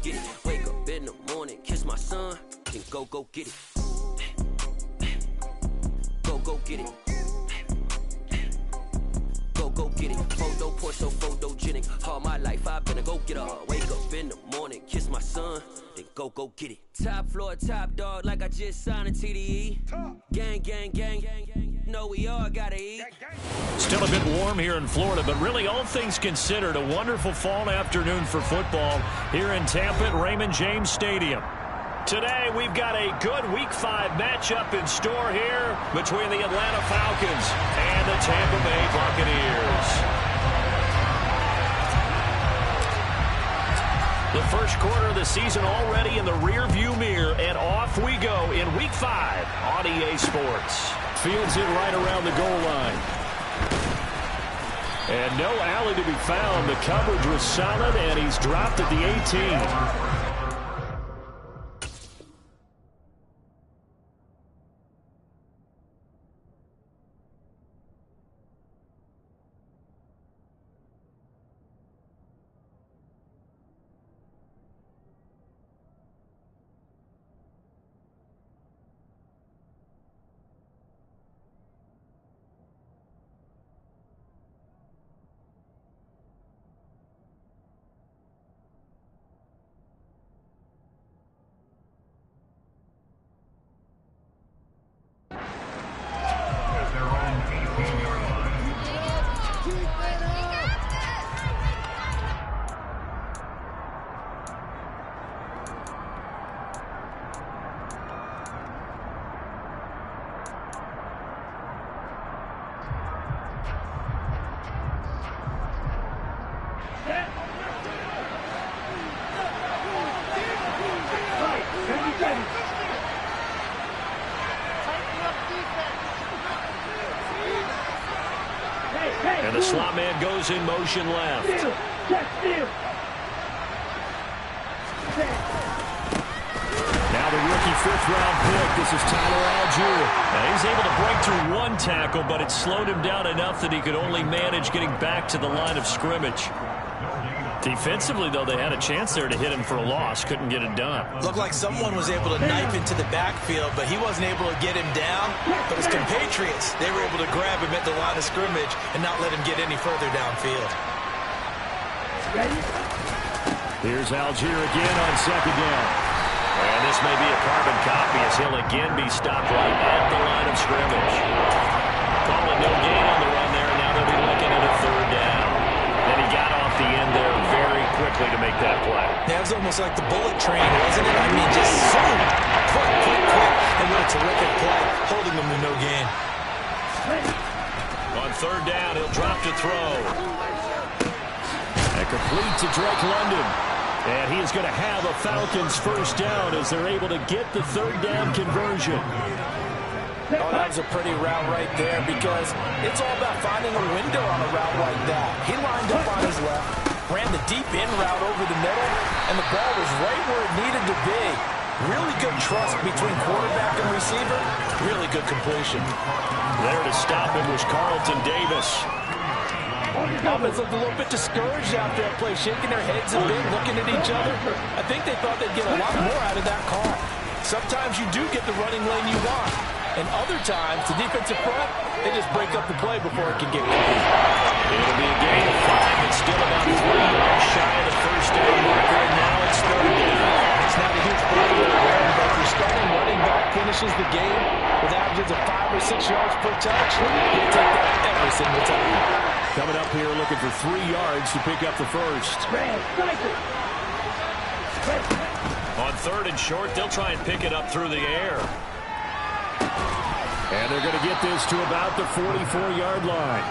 get it. Wake up in the morning, kiss my son, then go get it. Go get it. Go get it. Photo poor, so photogenic. All my life I've been a go-getter. Wake up in the morning, kiss my son, then go get it. Top floor, top dog, like I just signed a TDE. Gang. No, we all gotta eat. Still a bit warm here in Florida, but really all things considered, a wonderful fall afternoon for football here in Tampa at Raymond James Stadium. Today, we've got a good Week 5 matchup in store here between the Atlanta Falcons and the Tampa Bay Buccaneers. The first quarter of the season already in the rearview mirror, and off we go in Week 5 on EA Sports. Fields it right around the goal line. And no alley to be found. The coverage was solid, and he's dropped at the 18. And the slot man goes in motion left. Now the rookie fifth-round pick. This is Tyler Algier. Now he's able to break through one tackle, but it slowed him down enough that he could only manage getting back to the line of scrimmage. Defensively, though, they had a chance there to hit him for a loss. Couldn't get it done. Looked like someone was able to knife into the backfield, but he wasn't able to get him down. But his compatriots, they were able to grab him at the line of scrimmage and not let him get any further downfield. Here's Algier again on second down. And this may be a carbon copy as he'll again be stopped right at the line of scrimmage. Call it no gain on the run there, and now they'll be looking at a third down. And he got off the end there very quickly to make that play. That was almost like the bullet train, wasn't it? I mean, just zoom, quick. And what a terrific play, holding them to no gain. On third down, he'll drop to throw. And complete to Drake London. And he is going to have a Falcons first down as they're able to get the third down conversion. Oh, that was a pretty route right there because it's all about finding a window on a route like that. He lined up on his left, ran the deep in route over the middle, and the ball was right where it needed to be. Really good trust between quarterback and receiver. Really good completion. There to stop him was Carlton Davis. Offense looked a little bit discouraged after that play, shaking their heads a bit, looking at each other. I think they thought they'd get a lot more out of that call. Sometimes you do get the running lane you want, and other times, the defensive front, they just break up the play before it can get going. It'll be a gain of 5. It's still about 3 yards shy of the first down marker, and now it's third down. It's not a huge play to run, but if your starting running back finishes the game with averages of 5 or 6 yards per touch, you'll take that every single time. Coming up here looking for 3 yards to pick up the first. On third and short, they'll try and pick it up through the air. And they're going to get this to about the 44-yard line.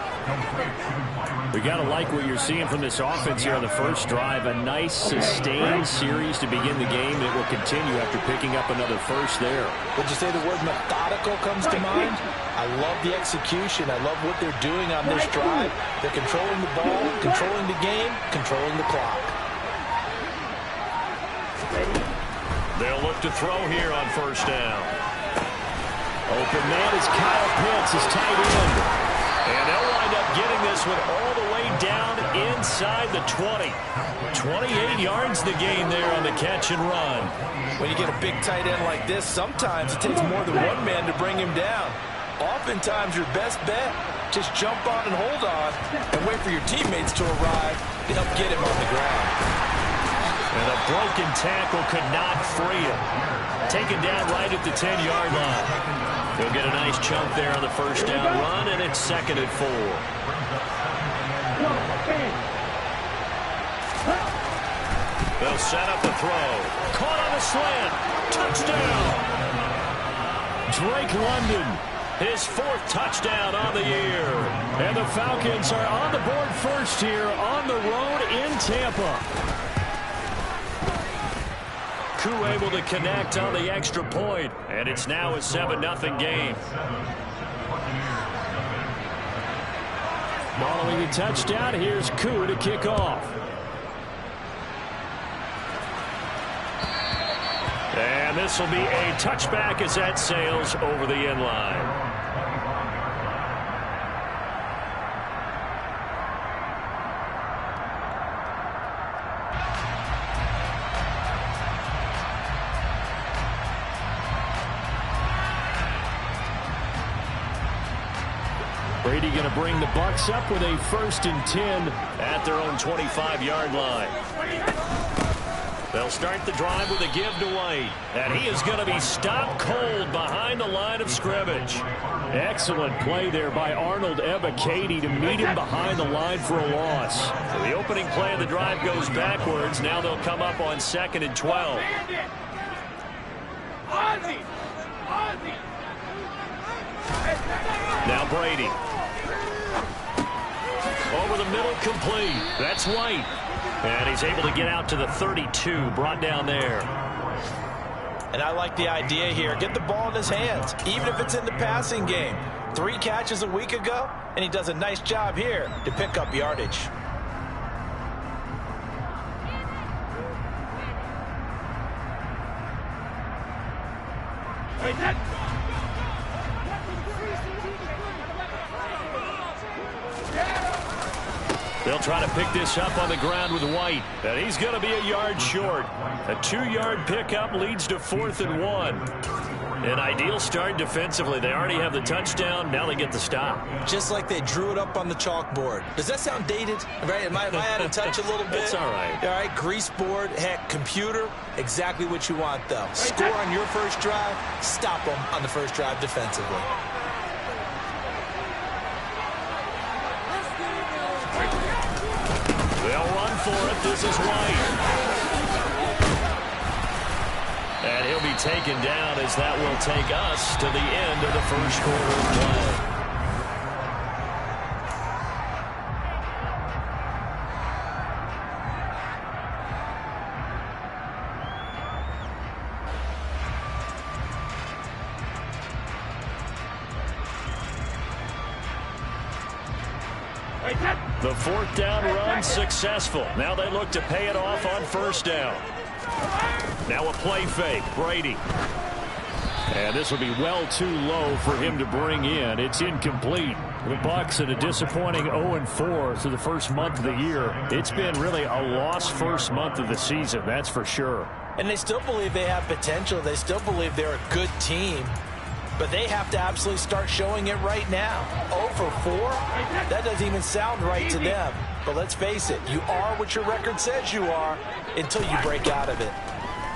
We got to like what you're seeing from this offense here on the first drive. A nice, sustained series to begin the game that will continue after picking up another first there. Would you say the word methodical comes to mind? I love the execution. I love what they're doing on this drive. They're controlling the ball, controlling the game, controlling the clock. They'll look to throw here on first down. Open man is Kyle Pitts, his tight end. And they'll wind up getting this one all the way down inside the 20. 28 yards the gain there on the catch and run. When you get a big tight end like this, sometimes it takes more than one man to bring him down. Oftentimes, your best bet, just jump on and hold on and wait for your teammates to arrive to help get him on the ground. And a broken tackle could not free him. Taken down right at the 10-yard line. He'll get a nice chunk there on the first down run, and it's 2nd and 4. They'll set up the throw. Caught on a slant. Touchdown. Drake London, his 4th touchdown on the year. And the Falcons are on the board first here on the road in Tampa. Koo able to connect on the extra point, and it's now a 7-0 game. Following the touchdown, here's Koo to kick off. And this will be a touchback as that sails over the end line. Brady going to bring the Bucs up with a 1st and 10 at their own 25-yard line. They'll start the drive with a give to White. And he is going to be stopped cold behind the line of scrimmage. Excellent play there by Arnold Ebiketie to meet him behind the line for a loss. So the opening play of the drive goes backwards. Now they'll come up on 2nd and 12. Now Brady. Over the middle, complete. That's White. And he's able to get out to the 32, brought down there. And I like the idea here. Get the ball in his hands, even if it's in the passing game. 3 catches a week ago, and he does a nice job here to pick up yardage. They'll try to pick this up on the ground with White. And he's going to be a yard short. A 2-yard pickup leads to 4th and 1. An ideal start defensively. They already have the touchdown. Now they get the stop. Just like they drew it up on the chalkboard. Does that sound dated? Right? Am I out of touch a little bit? It's all right. All right, grease board, heck, computer. Exactly what you want, though. Score on your first drive. Stop them on the first drive defensively. They'll run for it. This is White. And he'll be taken down as that will take us to the end of the first quarter of play. The 4th down run successful. Now they look to pay it off on 1st down. Now a play fake. Brady. And this will be well too low for him to bring in. It's incomplete. The Bucs in a disappointing 0-4 through the first month of the year. It's been really a lost first month of the season, that's for sure. And they still believe they have potential. They still believe they're a good team. But they have to absolutely start showing it right now. 0-4? That doesn't even sound right to them. But let's face it, you are what your record says you are until you break out of it.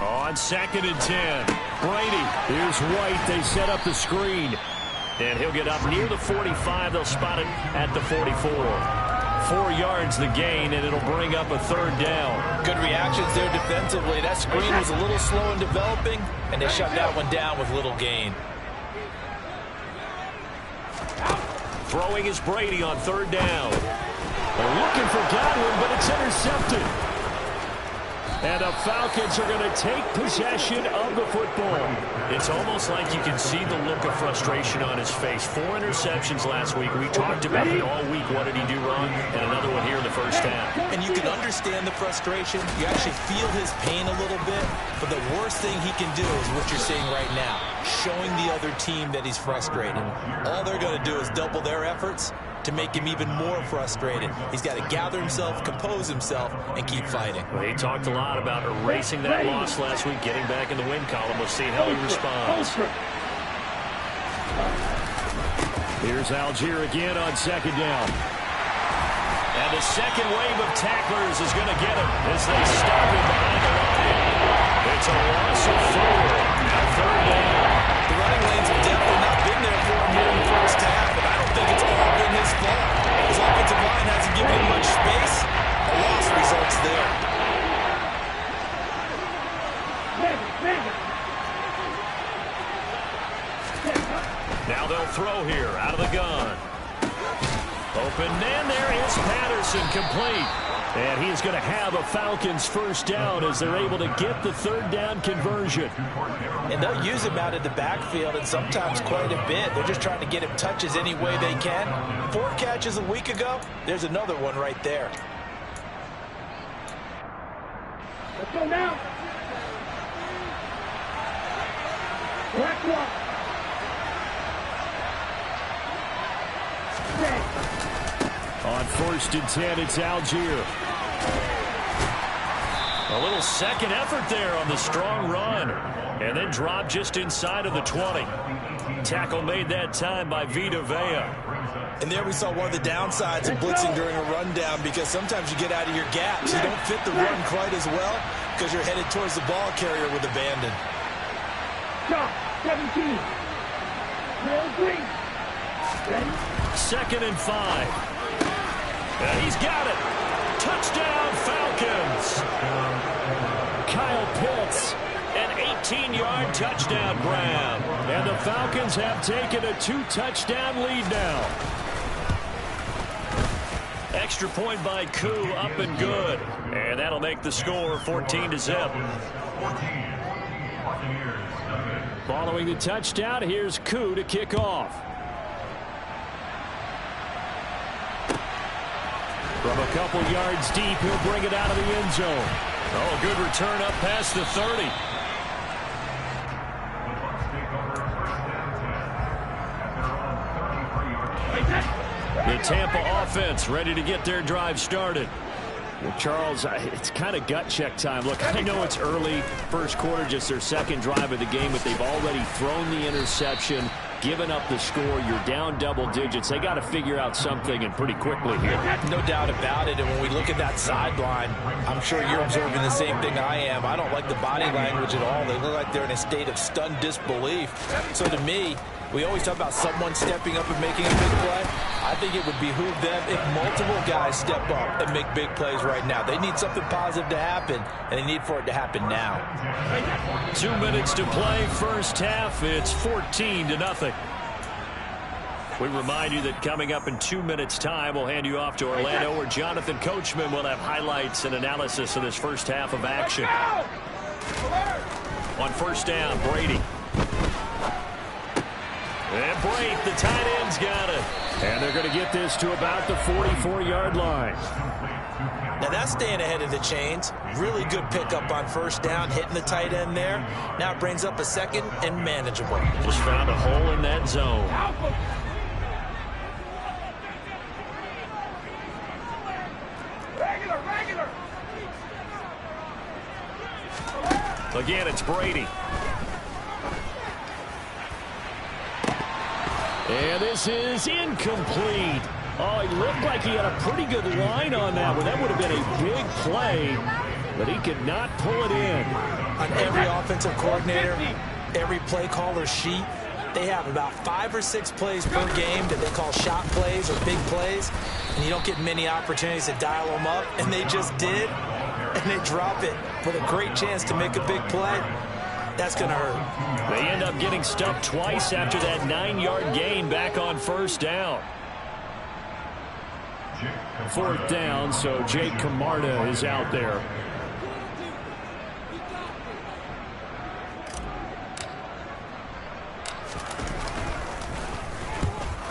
On 2nd and 10. Brady. Here's White. They set up the screen. And he'll get up near the 45. They'll spot it at the 44. 4 yards the gain, and it'll bring up a 3rd down. Good reactions there defensively. That screen was a little slow in developing, and they shut that one down with little gain. Throwing is Brady on 3rd down. They're looking for Godwin, but it's intercepted. And the Falcons are going to take possession of the football. It's almost like you can see the look of frustration on his face. 4 interceptions last week. We talked about it all week. What did he do wrong? And another one here in the first half. And you can understand the frustration. You actually feel his pain a little bit. But the worst thing he can do is what you're seeing right now, showing the other team that he's frustrated. All they're going to do is double their efforts, to make him even more frustrated. He's got to gather himself, compose himself, and keep fighting. Well, he talked a lot about erasing that loss last week, getting back in the win column. We'll see how he responds. Here's Algier again on second down. And the second wave of tacklers is going to get him as they stop him behind the line. It's a loss of 4. Now third down. The running lanes have definitely not been there for him here in the first half, and I don't think it's all been his fault. His offensive line hasn't given him much space. A loss results there. Now they'll throw here out of the gun. Open man, there is Patterson, complete. And he's going to have a Falcons first down as they're able to get the third down conversion. And they'll use him out of the backfield, and sometimes quite a bit. They're just trying to get him touches any way they can. 4 catches a week ago. There's another one right there. Let's go now. Black one. On 1st and 10, it's Algier. A little second effort there on the strong run. And then dropped just inside of the 20. Tackle made that time by Vita Vea. And there we saw one of the downsides of blitzing during a rundown, because sometimes you get out of your gaps. You don't fit the run quite as well because you're headed towards the ball carrier with abandon. Stop. 17. Real green. Ready? 2nd and 5. And he's got it. Touchdown, Falcons. Kyle Pitts, an 18-yard touchdown grab. And the Falcons have taken a 2-touchdown lead now. Extra point by Koo, up and good. And that'll make the score 14-0. Following the touchdown, here's Koo to kick off. From a couple yards deep, he'll bring it out of the end zone. Oh, good return up past the 30. The Tampa offense ready to get their drive started. Well, Charles, it's kind of gut check time. Look, I know it's early, first quarter, just their second drive of the game, but they've already thrown the interception, given up the score. You're down double digits. They got to figure out something, and pretty quickly here. No doubt about it. And when we look at that sideline, I'm sure you're observing the same thing I am. I don't like the body language at all. They look like they're in a state of stunned disbelief. So to me, we always talk about someone stepping up and making a big play. I think it would behoove them if multiple guys step up and make big plays right now. They need something positive to happen, and they need for it to happen now. 2 minutes to play, first half. It's 14-0. We remind you that coming up in 2 minutes' time, we'll hand you off to Orlando, where Jonathan Coachman will have highlights and analysis of this first half of action. On first down, Brady. And Brate, the tight end's got it. And they're going to get this to about the 44-yard line. Now that's staying ahead of the chains. Really good pickup on first down, hitting the tight end there. Now it brings up a second and manageable. Just found a hole in that zone. Regular. Again, it's Brady. And this is incomplete. Oh, he looked like he had a pretty good line on that one. That would have been a big play, but he could not pull it in. On every offensive coordinator, every play caller sheet, they have about 5 or 6 plays per game that they call shot plays or big plays, and you don't get many opportunities to dial them up, and they just did, and they drop it with a great chance to make a big play. That's going to hurt. They end up getting stuffed twice after that 9-yard gain back on first down. Fourth down, so Jake Camarda is out there.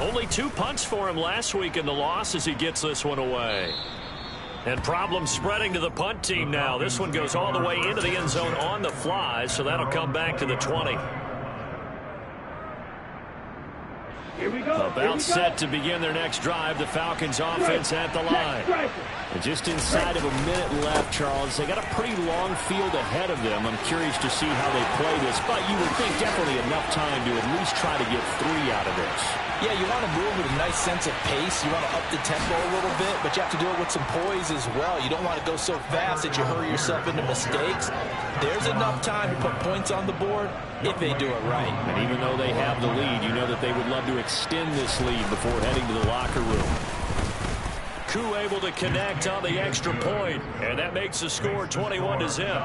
Only 2 punts for him last week in the loss as he gets this one away. And problems spreading to the punt team now. This one goes all the way into the end zone on the fly, so that'll come back to the 20. Here we go. About set to begin their next drive. The Falcons offense at the line. Striker. And just inside of a minute left, Charles. They got a pretty long field ahead of them. I'm curious to see how they play this, but you would think definitely enough time to at least try to get 3 out of this. Yeah, you want to move with a nice sense of pace. You want to up the tempo a little bit, but you have to do it with some poise as well. You don't want to go so fast that you hurry yourself into mistakes. There's enough time to put points on the board if they do it right. And even though they have the lead, you know that they would love to extend this lead before heading to the locker room. Koo able to connect on the extra point, and that makes the score 21-0.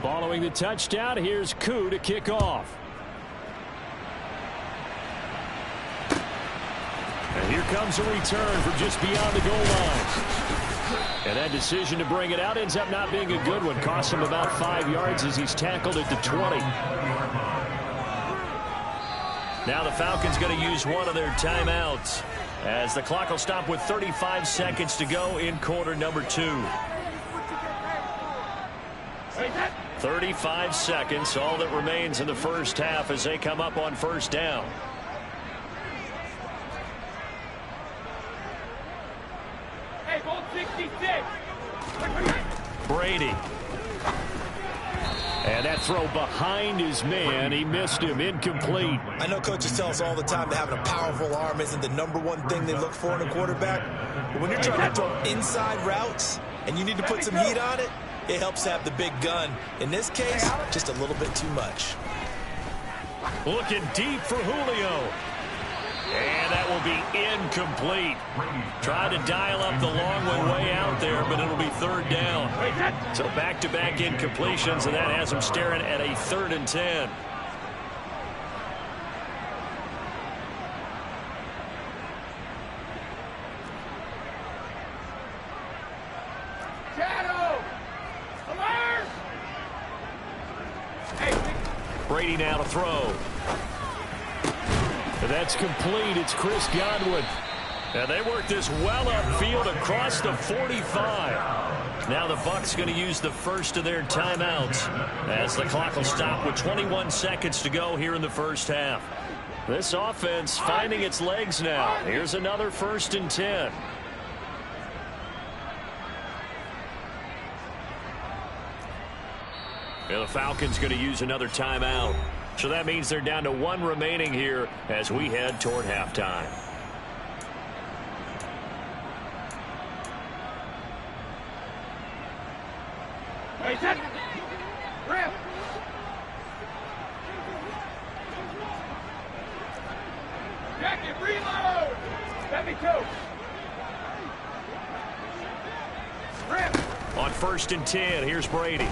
Following the touchdown, here's Koo to kick off. And here comes a return from just beyond the goal line. And that decision to bring it out ends up not being a good one. Cost him about 5 yards as he's tackled at the 20. Now the Falcons going to use one of their timeouts as the clock will stop with 35 seconds to go in quarter number 2. 35 seconds, all that remains in the first half as they come up on first down. Brady. And that throw behind his man. He missed him. Incomplete. I know coaches tell us all the time that having a powerful arm isn't the #1 thing they look for in a quarterback. But when you're trying to throw inside routes and you need to put some heat on it, it helps to have the big gun. In this case, just a little bit too much. Looking deep for Julio. And that will be incomplete. Tried to dial up the long one way out there, but it'll be 3rd down. So back-to-back incompletions, and that has him staring at a 3rd and 10. Brady now to throw. That's complete. It's Chris Godwin. And they work this well upfield across the 45. Now the Bucs going to use the first of their timeouts as the clock will stop with 21 seconds to go here in the first half. This offense finding its legs now. Here's another 1st and 10. And the Falcons going to use another timeout. So that means they're down to 1 remaining here as we head toward halftime. Jacket, reload! Let me go. On 1st and 10, here's Brady.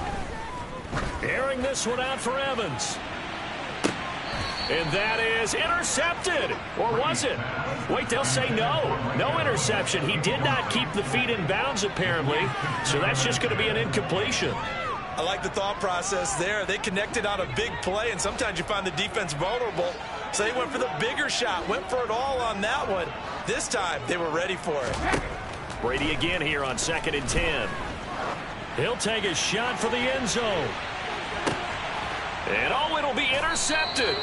Airing this one out for Evans. And that is intercepted. Or was it? Wait, they'll say no. No interception. He did not keep the feet in bounds, apparently. So that's just going to be an incompletion. I like the thought process there. They connected on a big play, and sometimes you find the defense vulnerable. So they went for the bigger shot, went for it all on that one. This time, they were ready for it. Brady again here on 2nd and 10. He'll take a shot for the end zone. And oh, it'll be intercepted.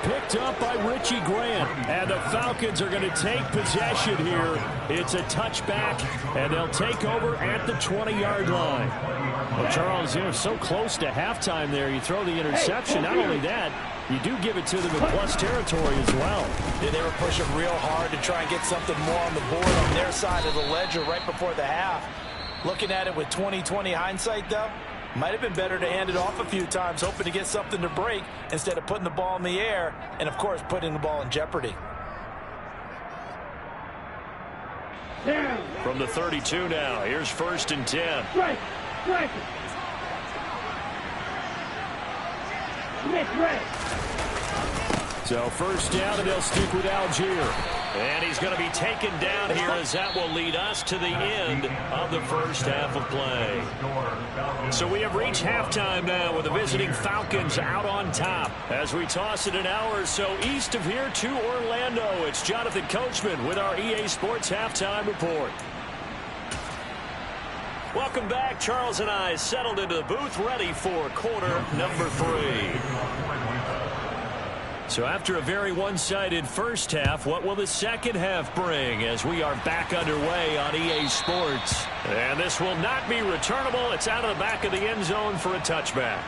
Picked up by Richie Grant. And the Falcons are going to take possession here. It's a touchback, and they'll take over at the 20-yard line. Well, Charles, you're so close to halftime there. You throw the interception. Not only that, you do give it to them in plus territory as well. Yeah, they were pushing real hard to try and get something more on the board on their side of the ledger right before the half. Looking at it with 20/20 hindsight, though, might have been better to hand it off a few times, hoping to get something to break instead of putting the ball in the air and, of course, putting the ball in jeopardy. From the 32 now, here's 1st and 10. Strike! Strike! So 1st down, and they'll stick with Algier. And he's going to be taken down here as that will lead us to the end of the first half of play. So we have reached halftime now with the visiting Falcons out on top. As we toss it an hour or so east of here to Orlando, it's Jonathan Coachman with our EA Sports Halftime Report. Welcome back. Charles and I settled into the booth ready for quarter number 3. So after a very one-sided first half, what will the second half bring as we are back underway on EA Sports? And this will not be returnable. It's out of the back of the end zone for a touchback.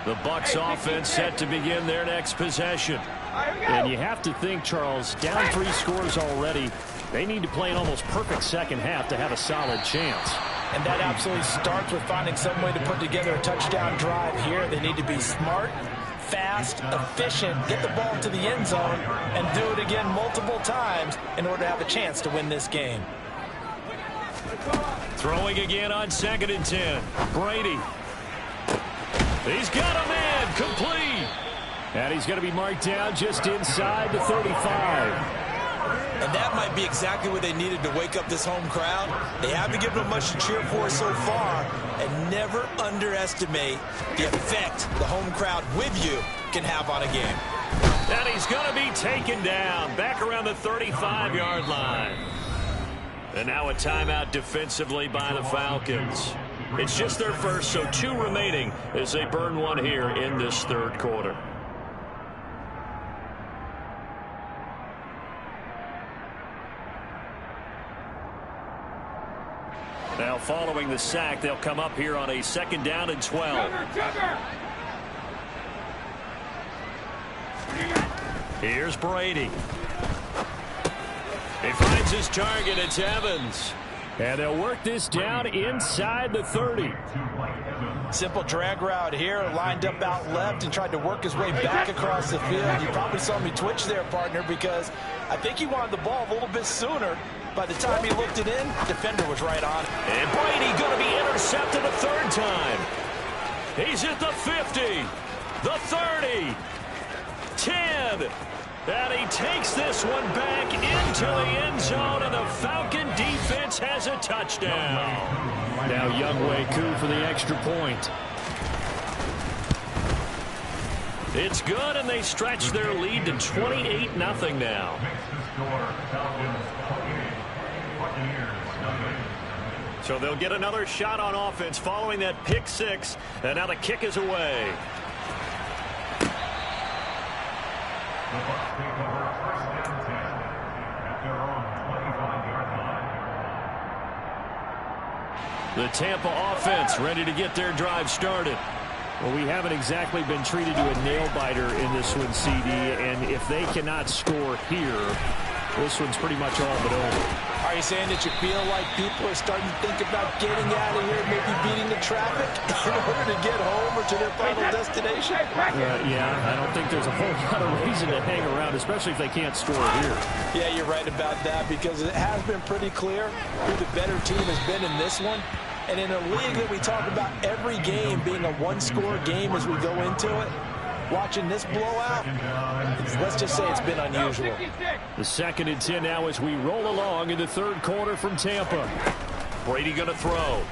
The Bucs offense set to begin their next possession. And you have to think, Charles, down 3 scores already. They need to play an almost perfect second half to have a solid chance. And that absolutely starts with finding some way to put together a touchdown drive here. They need to be smart, fast, efficient, get the ball to the end zone, and do it again multiple times in order to have a chance to win this game. Throwing again on 2nd and 10. Brady. He's got a man complete. And he's going to be marked down just inside the 35. And that might be exactly what they needed to wake up this home crowd. They haven't given them much to cheer for so far, and never underestimate the effect the home crowd with you can have on a game. And he's going to be taken down back around the 35-yard line. And now a timeout defensively by the Falcons. It's just their first, so 2 remaining as they burn one here in this third quarter. Now following the sack, they'll come up here on a 2nd down and 12. Here's Brady. He finds his target. It's Evans. And they'll work this down inside the 30. Simple drag route here, lined up out left and tried to work his way back across the field. You probably saw me twitch there, partner, because I think he wanted the ball a little bit sooner. By the time he looked it in, defender was right on. And Brady going to be intercepted a 3rd time. He's at the 50, the 30, 10. And he takes this one back into the end zone, and the Falcon defense has a touchdown. Now Younghoe Koo for the extra point. It's good, and they stretch their lead to 28-0 now. So they'll get another shot on offense following that pick 6, and now the kick is away. The Tampa offense ready to get their drive started. Well, we haven't exactly been treated to a nail-biter in this one, CD, and if they cannot score here, this one's pretty much all but over. Are you saying that you feel like people are starting to think about getting out of here, maybe beating the traffic in order to get home or to their final destination? Yeah, I don't think there's a whole lot of reason to hang around, especially if they can't score here. Yeah, you're right about that, because it has been pretty clear who the better team has been in this one. And in a league that we talk about every game being a one-score game as we go into it, watching this blowout, let's just say it's been unusual. The 2nd and 10 now as we roll along in the 3rd quarter from Tampa. Brady going to throw.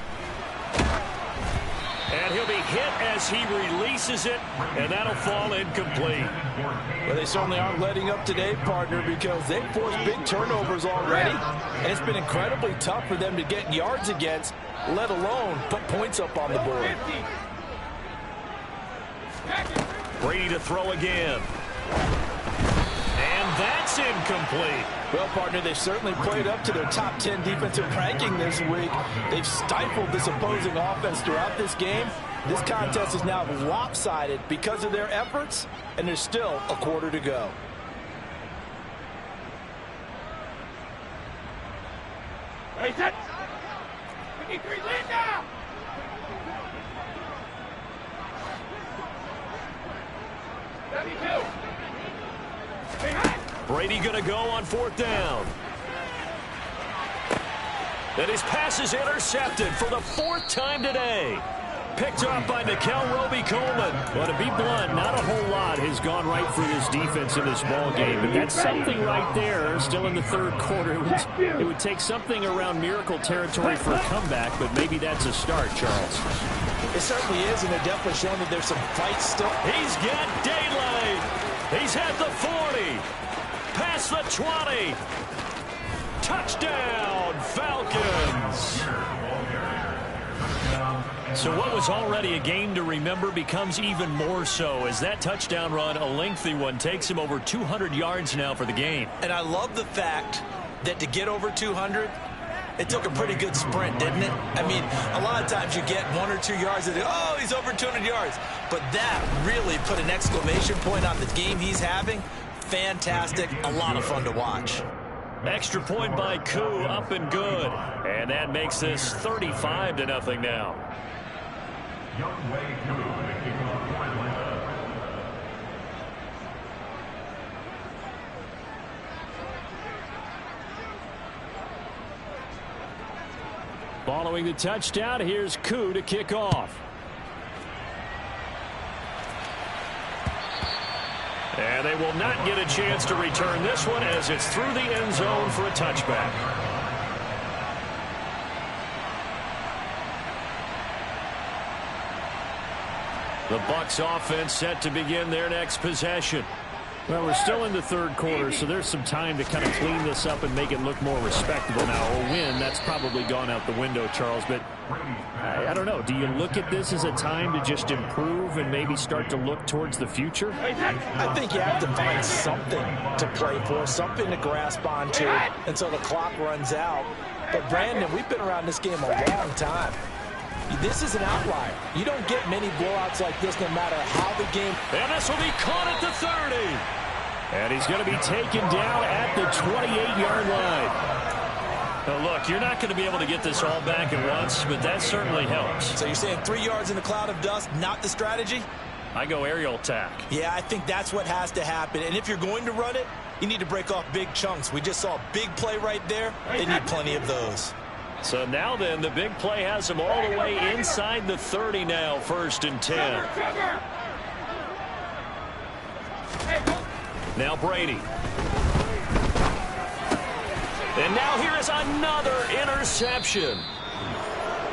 And he'll be hit as he releases it, and that'll fall incomplete. Well, they certainly aren't letting up today, partner, because they've forced big turnovers already, and it's been incredibly tough for them to get yards against, let alone put points up on the board. Brady to throw again. And that's incomplete. Well, partner, they've certainly played up to their top 10 defensive ranking this week. They've stifled this opposing offense throughout this game. This contest is now lopsided because of their efforts, and there's still a quarter to go. Hey, set. 53, lead now. Brady going to go on 4th down. And his pass is intercepted for the 4th time today. Picked off by Nickel Roby-Coleman. Well, to be blunt, not a whole lot has gone right for this defense in this ball game, but that's something right there. Still in the 3rd quarter, it would take something around miracle territory for a comeback, but maybe that's a start, Charles. It certainly is, and they're definitely showing that there's some fight still. He's got daylight. He's at the 40. Past the 20. Touchdown, Falcons. So what was already a game to remember becomes even more so as that touchdown run, a lengthy one, takes him over 200 yards now for the game. And I love the fact that to get over 200, it took a pretty good sprint, didn't it? I mean, a lot of times you get 1 or 2 yards and oh, he's over 200 yards. But that really put an exclamation point on the game he's having. Fantastic. A lot of fun to watch. Extra point by Koo, up and good. And that makes this 35-0 now. Following the touchdown, here's Koo to kick off. And they will not get a chance to return this one as it's through the end zone for a touchback. The Bucs offense set to begin their next possession. Well, we're still in the third quarter, so there's some time to kind of clean this up and make it look more respectable. Now, a win, that's probably gone out the window, Charles, but I don't know. Do you look at this as a time to just improve and maybe start to look towards the future? I think you have to find something to play for, something to grasp onto until the clock runs out. But, Brandon, we've been around this game a long time. This is an outlier. You don't get many blowouts like this no matter how the game... And this will be caught at the 30. And he's going to be taken down at the 28-yard line. Now, look, you're not going to be able to get this all back at once, but that certainly helps. So you're saying 3 yards in a cloud of dust, not the strategy? I go aerial attack. Yeah, I think that's what has to happen. And if you're going to run it, you need to break off big chunks. We just saw a big play right there. They need plenty of those. So now then, the big play has him all the way inside the 30 now, 1st and 10. Now Brady. And now here is another interception.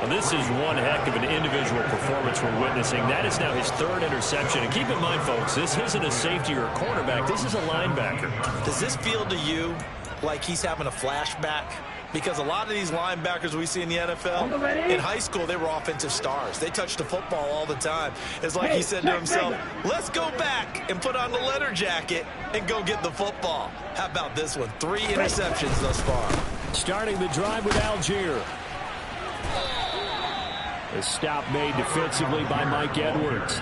And this is one heck of an individual performance we're witnessing. That is now his 3rd interception. And keep in mind, folks, this isn't a safety or a cornerback. This is a linebacker. Does this feel to you like he's having a flashback? Because a lot of these linebackers we see in the NFL, in high school, they were offensive stars. They touched the football all the time. It's like he said to himself, let's go back and put on the leather jacket and go get the football. How about this one? 3 interceptions thus far. Starting the drive with Algier. A stop made defensively by Mike Edwards.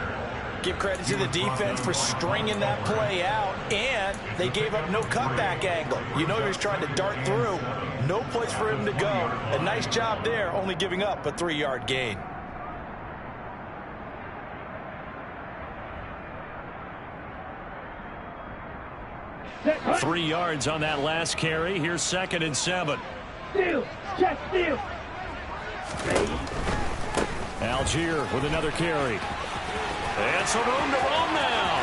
Give credit to the defense for stringing that play out, and they gave up no cutback angle. You know he was trying to dart through. No place for him to go. A nice job there, only giving up a 3-yard gain. Three yards on that last carry. Here's 2nd and 7. Steal. Check steal. Algier with another carry. And some room to roam now.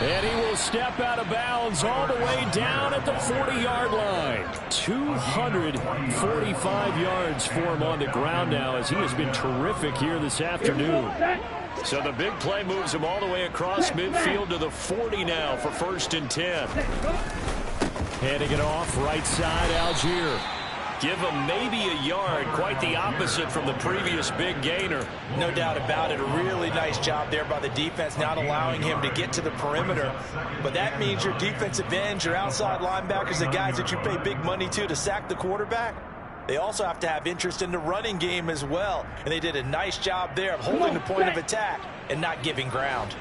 And he will step out of bounds all the way down at the 40-yard line. 245 yards for him on the ground now as he has been terrific here this afternoon. So the big play moves him all the way across midfield to the 40 now for 1st and 10. Handing it off right side, Algier. Give him maybe a yard, quite the opposite from the previous big gainer. No doubt about it. A really nice job there by the defense, not allowing him to get to the perimeter. But that means your defensive ends, your outside linebackers, the guys that you pay big money to sack the quarterback, they also have to have interest in the running game as well. And they did a nice job there of holding the point of attack and not giving ground.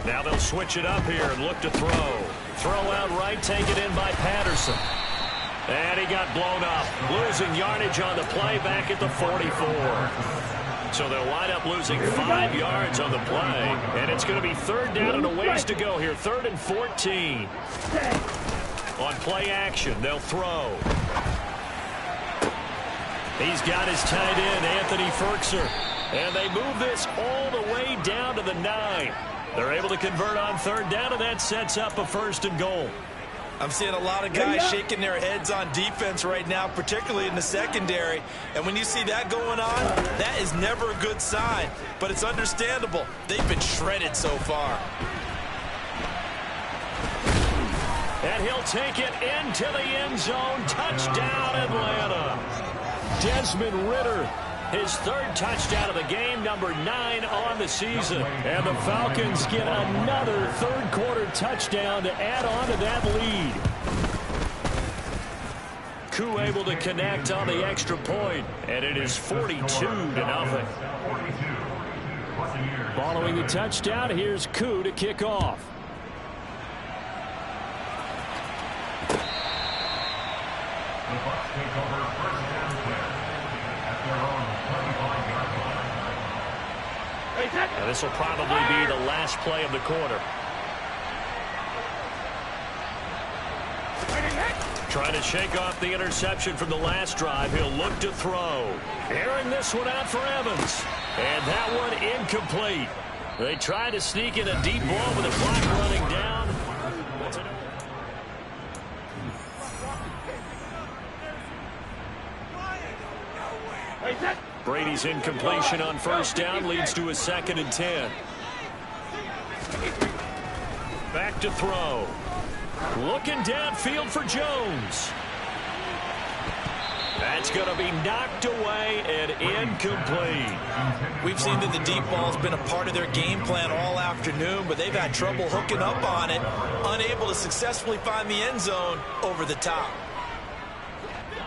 Now they'll switch it up here and look to throw. Throw out right, taken in by Patterson. And he got blown up. Losing yardage on the play back at the 44. So they'll wind up losing 5 yards on the play. And it's going to be 3rd down and a ways to go here. 3rd and 14. On play action, they'll throw. He's got his tight end, Anthony Ferkser. And they move this all the way down to the 9. They're able to convert on 3rd down, and that sets up a 1st and goal. I'm seeing a lot of guys shaking their heads on defense right now, particularly in the secondary. And when you see that going on, that is never a good sign. But it's understandable. They've been shredded so far. And he'll take it into the end zone. Touchdown, Atlanta. Desmond Ridder, his third touchdown of the game, number 9 on the season. And the Falcons get another third-quarter touchdown to add on to that lead. Koo able to connect on the extra point, and it is 42-0. Following the touchdown, here's Koo to kick off. The Bucs take over first down play at their own 35-yard line. Now, this will probably be the last play of the quarter. Trying to shake off the interception from the last drive. He'll look to throw. Airing this one out for Evans. And that one incomplete. They try to sneak in a deep ball with the clock running down. Brady's incompletion on first down leads to a 2nd and 10. Back to throw. Looking downfield for Jones. That's going to be knocked away and incomplete. We've seen that the deep ball's been a part of their game plan all afternoon, but they've had trouble hooking up on it, unable to successfully find the end zone over the top.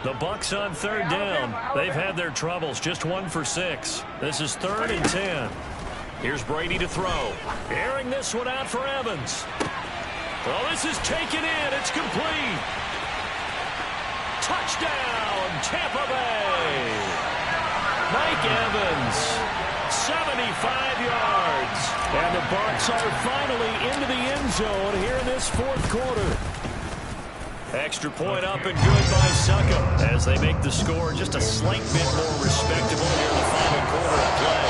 The Bucs on third down. They've had their troubles, just 1 for 6. This is 3rd and 10. Here's Brady to throw. Airing this one out for Evans. Well, this is taken in. It's complete. Touchdown, Tampa Bay. Mike Evans, 75 yards. And the Bucs are finally into the end zone here in this 4th quarter. Extra point up and good by Suckup as they make the score just a slight bit more respectable here in the final quarter of play.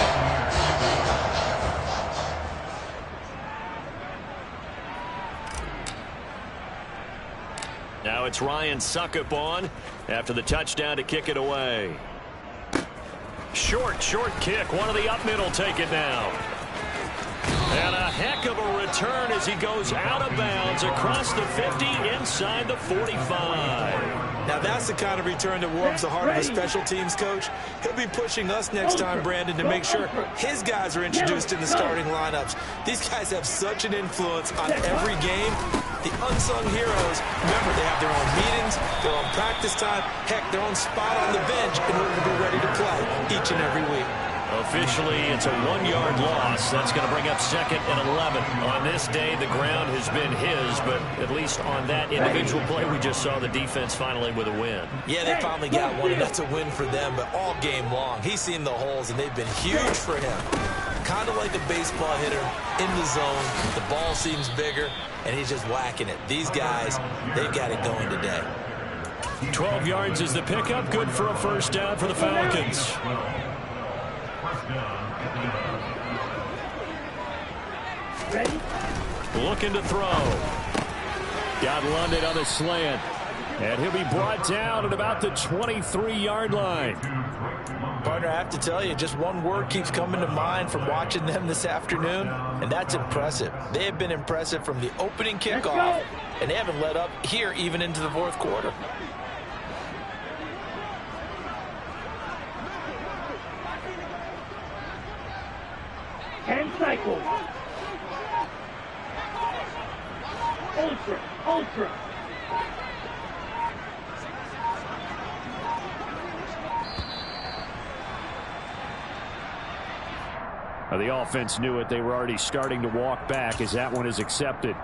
Now it's Ryan Suckup on after the touchdown to kick it away. Short kick. One of the up middle take it now. And a heck of a return as he goes out of bounds across the 50 inside the 45. Now that's the kind of return that warms the heart of a special teams coach. He'll be pushing us next time, Brandon, to make sure his guys are introduced in the starting lineups. These guys have such an influence on every game. The unsung heroes, remember, they have their own meetings, their own practice time, heck, their own spot on the bench in order to be ready to play each and every week. Officially, it's a 1-yard loss. That's going to bring up 2nd and 11. On this day, the ground has been his, but at least on that individual play, we just saw the defense finally with a win. Yeah, they finally got one, and that's a win for them, but all game long, he's seen the holes, and they've been huge for him. Kind of like a baseball hitter in the zone. The ball seems bigger, and he's just whacking it. These guys, they've got it going today. 12 yards is the pickup. Good for a first down for the Falcons. Looking to throw. Got London on the slant. And he'll be brought down at about the 23-yard line. Partner, I have to tell you, just one word keeps coming to mind from watching them this afternoon, and that's impressive. They have been impressive from the opening kickoff, and they haven't let up here even into the 4th quarter. Cycle. Ultra. The offense knew it. They were already starting to walk back as that one is accepted.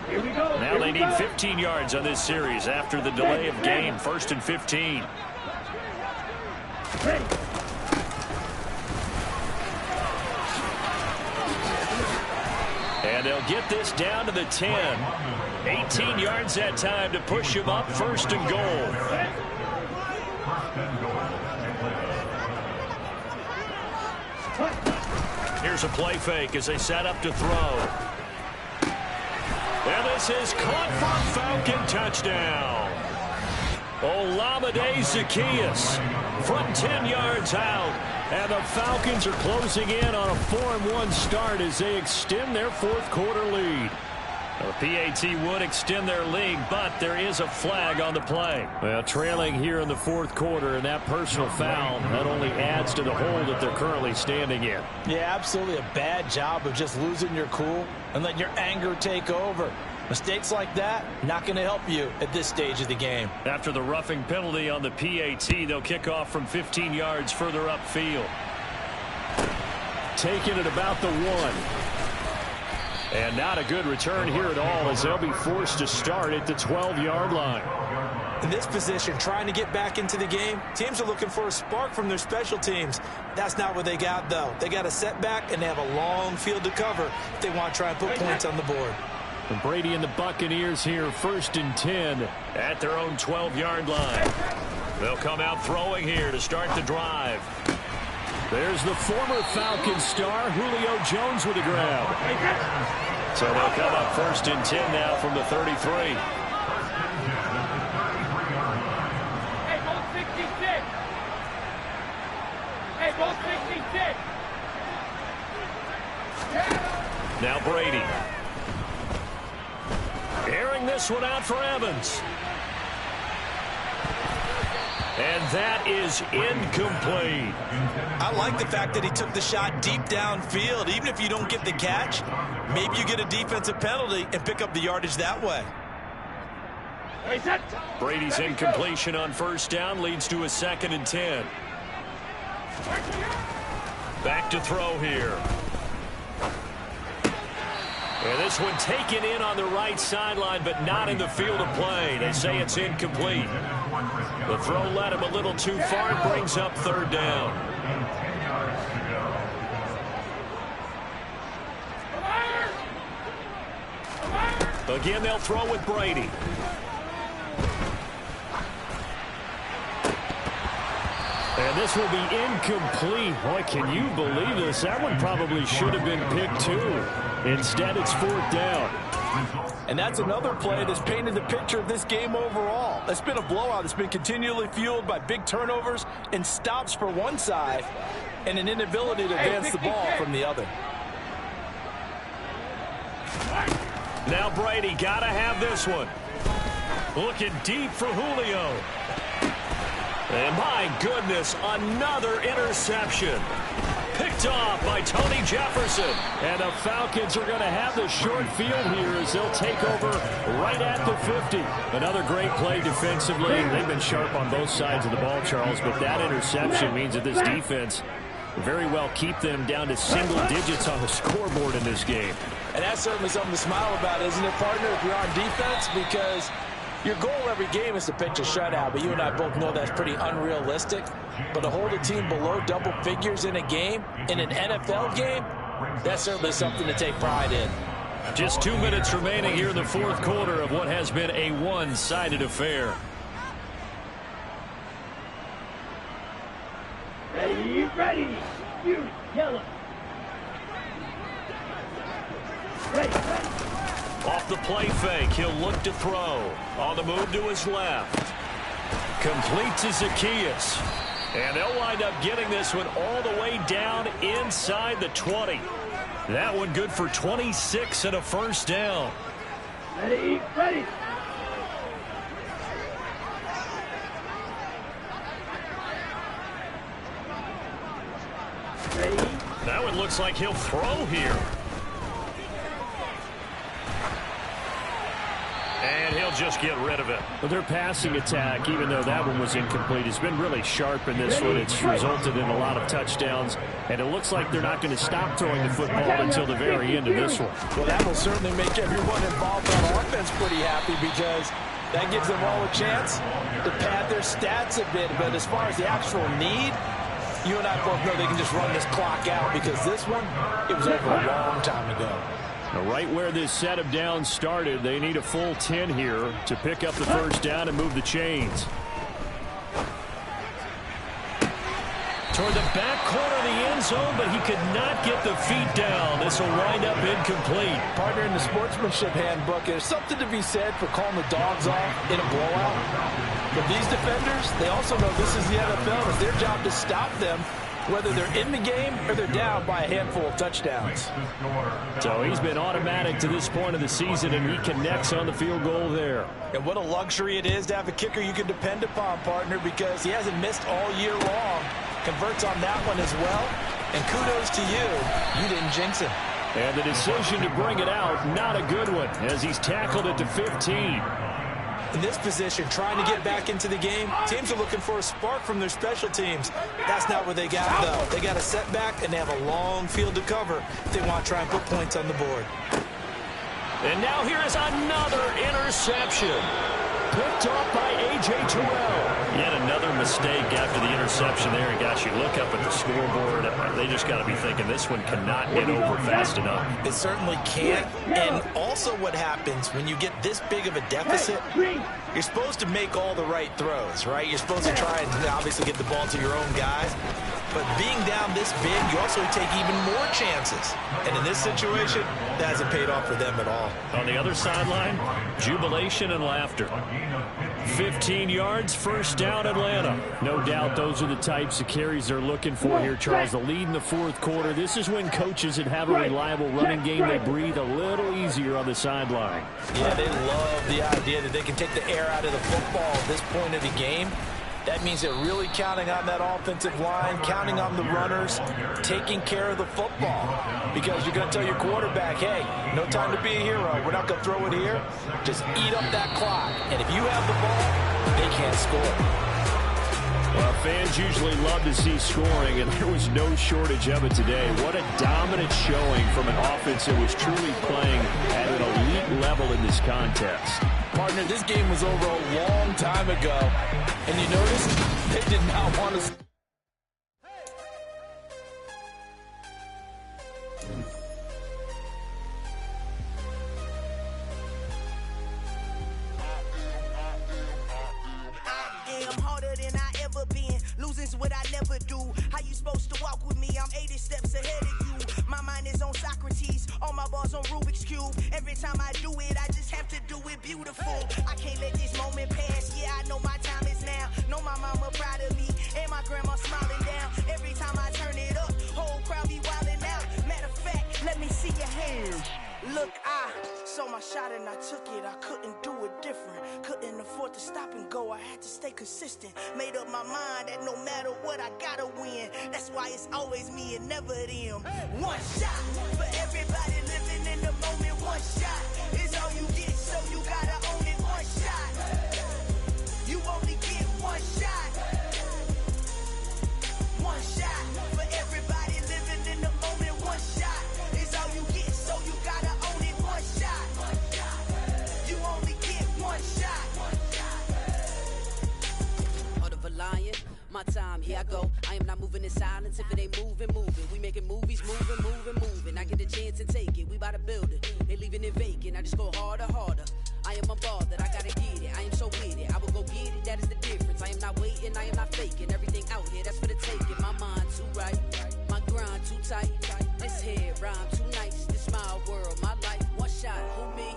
Here we go. Now they need 15 yards on this series after the delay of game. 1st and 15. Ready. And they'll get this down to the 10. 18 yards that time to push him up. 1st and goal. Here's a play fake as they set up to throw. And this is caught for a Falcon touchdown. Olamide Zaccheaus from 10 yards out. And the Falcons are closing in on a 4-1 start as they extend their 4th quarter lead. The PAT would extend their lead, but there is a flag on the play. Well, trailing here in the fourth quarter, and that personal foul not only adds to the hole that they're currently standing in. Yeah, absolutely a bad job of just losing your cool and letting your anger take over. Mistakes like that, not going to help you at this stage of the game. After the roughing penalty on the PAT, they'll kick off from 15 yards further upfield. Taking it about the 1. And not a good return here at all, as they'll be forced to start at the 12-yard line. In this position, trying to get back into the game, teams are looking for a spark from their special teams. That's not what they got, though. They got a setback, and they have a long field to cover if they want to try and put points on the board. And Brady and the Buccaneers here, 1st and 10 at their own 12-yard line. They'll come out throwing here to start the drive. There's the former Falcons star, Julio Jones, with a grab. So they'll come up 1st and 10 now from the 33. Hey, ball 66. Hey, ball 66. Now Brady. Airing this one out for Evans. And that is incomplete. I like the fact that he took the shot deep downfield. Even if you don't get the catch, maybe you get a defensive penalty and pick up the yardage that way. Brady's incompletion on 1st down leads to a 2nd and 10. Back to throw here. And this one taken in on the right sideline, but not in the field of play. They say it's incomplete. The throw led him a little too far. It brings up 3rd down. Again, they'll throw with Brady. And this will be incomplete. Boy, can you believe this? That one probably should have been picked too. Instead, it's 4th down. And that's another play that's painted the picture of this game overall. It's been a blowout. It's been continually fueled by big turnovers and stops for one side and an inability to advance the ball from the other. Now Brady got to have this one. Looking deep for Julio. And my goodness, another interception. Picked off by Tony Jefferson. And the Falcons are going to have the short field here as they'll take over right at the 50. Another great play defensively. They've been sharp on both sides of the ball, Charles, but that interception means that this defense very well keep them down to single digits on the scoreboard in this game. And that's certainly something to smile about, isn't it, partner, if you're on defense? Because your goal every game is to pitch a shutout, but you and I both know that's pretty unrealistic. But to hold a team below double figures in a game, in an NFL game, that's certainly something to take pride in. Just 2 minutes remaining here in the fourth quarter of what has been a one-sided affair. Ready, ready, you yellow. Ready. Off the play fake, he'll look to throw. On the move to his left. Complete to Zacchaeus. And they'll wind up getting this one all the way down inside the 20. That one good for 26 and a first down. Ready, ready. Ready. That one looks like he'll throw here. And he'll just get rid of it. Well, their passing attack, even though that one was incomplete, has been really sharp in this one. It's resulted in a lot of touchdowns, and it looks like they're not going to stop throwing the football until the very end of this one. Well, that will certainly make everyone involved on offense pretty happy, because that gives them all a chance to pad their stats a bit. But as far as the actual need, you and I both know they can just run this clock out, because this one, it was over a long time ago. Now, right where this set of downs started, they need a full 10 here to pick up the first down and move the chains. Toward the back corner of the end zone, but he could not get the feet down. This will wind up incomplete. Partner, in the sportsmanship handbook, there's something to be said for calling the dogs off in a blowout. But these defenders, they also know this is the NFL. It's their job to stop them whether they're in the game or they're down by a handful of touchdowns. So he's been automatic to this point of the season, and he connects on the field goal there. And what a luxury it is to have a kicker you can depend upon, partner, because he hasn't missed all year long. Converts on that one as well. And kudos to you. You didn't jinx him. And the decision to bring it out, not a good one, as he's tackled it to 15. In this position, trying to get back into the game, teams are looking for a spark from their special teams. That's not what they got, though. They got a setback, and they have a long field to cover if they want to try and put points on the board. And now here is another interception. Picked off by A.J. Terrell. Yet another mistake after the interception there. And gosh, you look up at the scoreboard, they just got to be thinking this one cannot get over fast enough. It certainly can't. And also what happens when you get this big of a deficit, you're supposed to make all the right throws, right? You're supposed to try and obviously get the ball to your own guys. But being down this big, you also take even more chances. And in this situation, that hasn't paid off for them at all. On the other sideline, jubilation and laughter. 15 yards, first down, Atlanta. No doubt those are the types of carries they're looking for here, Charles. The lead in the fourth quarter. This is when coaches that have a reliable running game, they breathe a little easier on the sideline. Yeah, they love the idea that they can take the air out of the football at this point of the game. That means they're really counting on that offensive line, counting on the runners, taking care of the football. Because you're going to tell your quarterback, hey, no time to be a hero. We're not going to throw it here. Just eat up that clock. And if you have the ball, they can't score. Well, fans usually love to see scoring, and there was no shortage of it today. What a dominant showing from an offense that was truly playing at an elite level in this contest. Partner, this game was over a long time ago. And you notice they did not want to... Losing's what I never do. How you supposed to walk with me? I'm 80 steps ahead of you. My mind is on Socrates, all my balls on Rubik's Cube. Every time I do it, I just have to do it beautiful. I can't let this moment pass. Yeah, I know my time is now. Know my mama proud of me, and my grandma smiling down. Every time I turn it up, whole crowd be wilding out. Matter of fact, let me see your hands. Look, I saw my shot and I took it. I couldn't do it different. Couldn't afford to stop and go. I had to stay consistent. Made up my mind that no matter what, I gotta win. That's why it's always me and never them. One shot for everybody living in the moment. One shot is all you get, so you gotta own it. One shot. You only get one shot. One shot for everybody living in the moment. One shot is all you get, so you gotta own it. One shot. You only get one shot. Heart of a lion, my time, here I go. I am not moving in silence. If it ain't moving, moving. We making movies, moving. I get a chance and take it. We bout to build it. They leaving it vacant. I just go harder. I am a ball that I gotta get it. I am so with it. I will go get it. That is the difference. I am not waiting. I am not faking. Everything out here, that's for the taking. My mind too right. My grind too tight. This head rhyme too nice. This my world, my life. One shot, who me?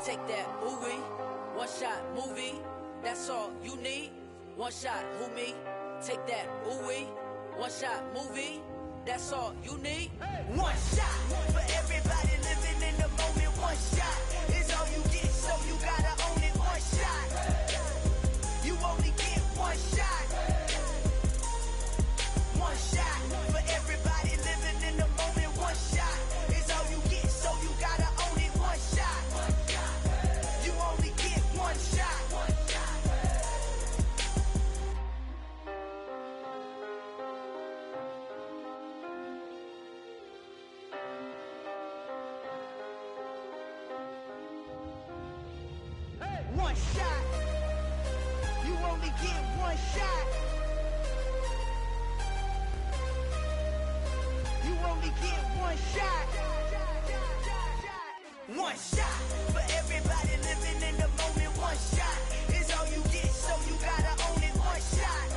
Take that, movie. One shot, movie. That's all you need. One shot, who me? Take that, ooh-wee. One shot, movie. That's all you need. One shot for everybody living in the moment. One shot is all you get, so you gotta own it. One shot. You only get one shot. One shot for everybody living in the moment. One shot is all you get, so you gotta own it. One shot. You only get one shot. One shot. You only get one shot. You only get one shot. One shot for everybody living in the moment. One shot is all you get, so you gotta own it. One shot.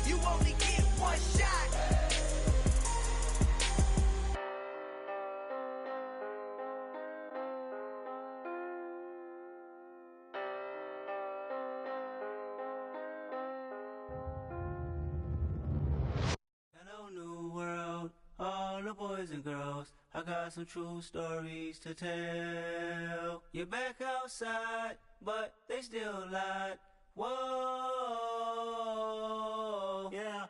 You only get one shot. boys and girls, I got some true stories to tell. You're back outside, but they still lied. Whoa, yeah.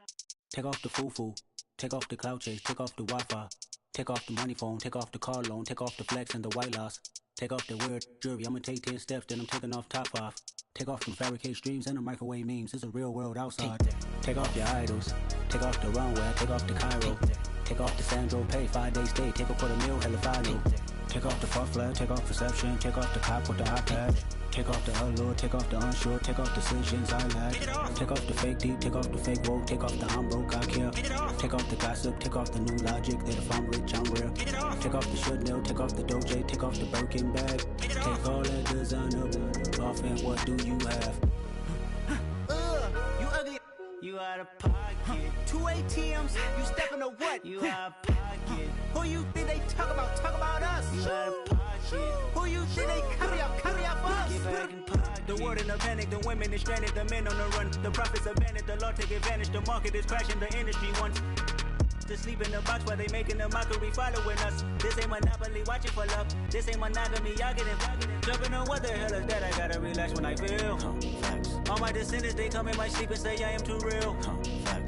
Take off the foo-foo, take off the cloud chase, take off the Wi-Fi. Take off the money phone, take off the car loan, take off the flex and the white loss. Take off the weird jewelry, I'ma take 10 steps, then I'm taking off top 5. Take off them fabricated streams and the microwave memes, it's a real world outside. Take off your idols, take off the runway, take off the Cairo. Take off the Sandro pay, 5-day stay, take off for the meal, hella final. Take off the far flag, take off perception, take off the cop with the iPad. Take off the allure, take off the unsure, take off decisions I lack. Take off the fake deep, take off the fake woke, take off the I'm broke, I care. Take off the gossip, take off the new logic, that if I'm rich, I'm real. Take off the should know, take off the doje, take off the Birkin bag. Take all that designer off and what do you have? You ugly, you out of pocket. 2 ATMs, you stepping to what? You out of pocket. Who you think they talk about us? You out of pocket. Who you think they carry up for us? Get back in pocket. The world in a panic, the women is stranded, the men on the run. The profits abandoned, the law take advantage, the market is crashing, the industry wants to sleep in the box while they making a mockery following us. This ain't Monopoly, watching for love. This ain't monogamy, y'all getting jumping on what the hell is that? I gotta relax when I feel. All my descendants, they come in my sleep and say I am too real.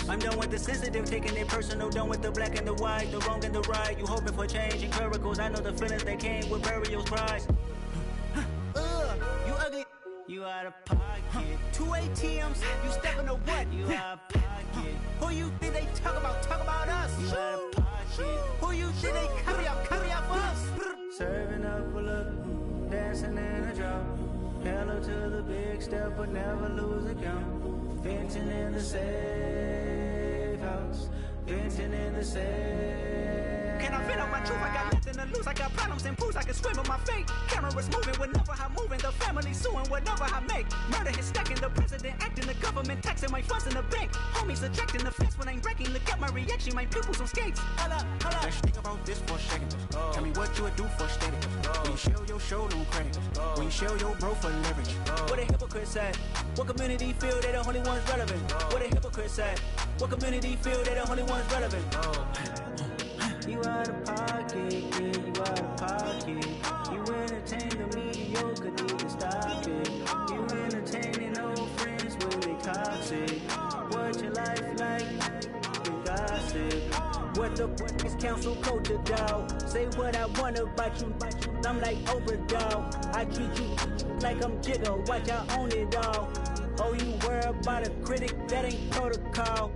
I'm done with the sensitive, taking it personal. Done with the black and the white, the wrong and the right. You hoping for change and miracles. I know the feelings that came with burial cries. You ugly, you out of pocket. 2 ATMs, you stepping to what? You out of pocket. Who you think they talk about us? You out of pocket. Who you think they carry up for us? Serving up a look, dancing in a drop. Hello to the big step, but never lose a count. Venting in the safe house, venting in the safe. Can I fit up my truth? I got nothing to lose. I got problems and fools. I can swim with my fate. Cameras moving whenever I'm moving. The family suing whatever I make. Murder is stacking. The president acting. The government taxing my funds in the bank. Homies ejecting the fence when I'm breaking. Look at my reaction. My pupils on skates. Holla. Let's think about this for a second. Tell me what you would do for status. When you show your show, no credit. When you show your bro for leverage. What a hypocrite said. What community feel they the only ones relevant? What a hypocrite said. What community feel they the only ones relevant? You out of pocket, yeah, you out of pocket. You entertain the mediocre, need to stop it. You entertaining old friends when they toxic. What your life like? You gossip. What the is council culture, dog? Say what I want about you. I'm like overdog. I treat you like I'm Jigga. Watch I own it all. Oh, you worry about a critic? That ain't protocol.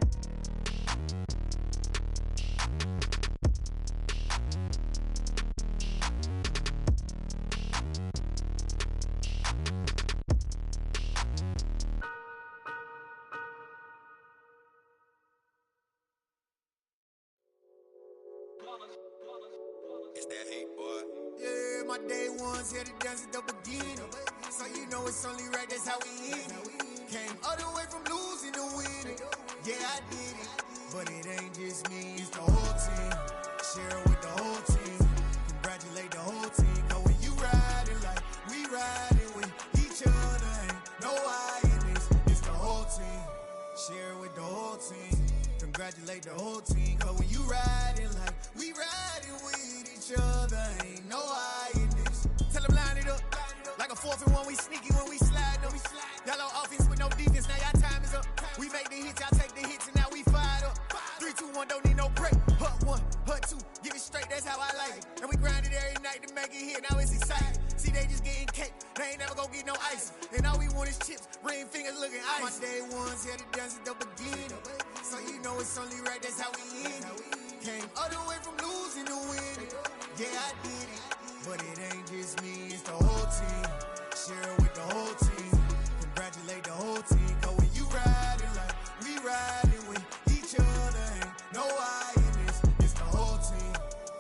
It's that hate, boy. Yeah, my day ones here to dance at the beginning. So you know it's only right, that's how we end it. Came all the way from losing to winning. Yeah, I did it. But it ain't just me, it's the whole team. Share it with the whole team. Congratulate the whole team. Cause when you riding like we riding with each other, ain't no I in this. It's the whole team. Share it with the whole team. Congratulate the whole team. Cause when you riding like we riding with each other, ain't no I in this. Tell them line it up. Like a 4th and 1, we sneaky when we slide them. Y'all on offense with no defense, now y'all time is up. We make the hits, y'all take the hits, and now we fired up. 3, 2, 1, don't need no break. Hut 1, hut 2, give it straight, that's how I like it. And we grind it every night to make it hit, now it's exciting. See, they just getting cake, they ain't never gonna get no ice. And all we want is chips, ring fingers looking ice. My day ones here to dance at the beginning. So you know it's only right, that's how we end it. Came all the way from losing to winning. Yeah, I did it. But it ain't just me, it's the whole team. Share it with the whole team. Congratulate the whole team. Cause when you riding like we riding with each other, ain't no I in this. It's the whole team.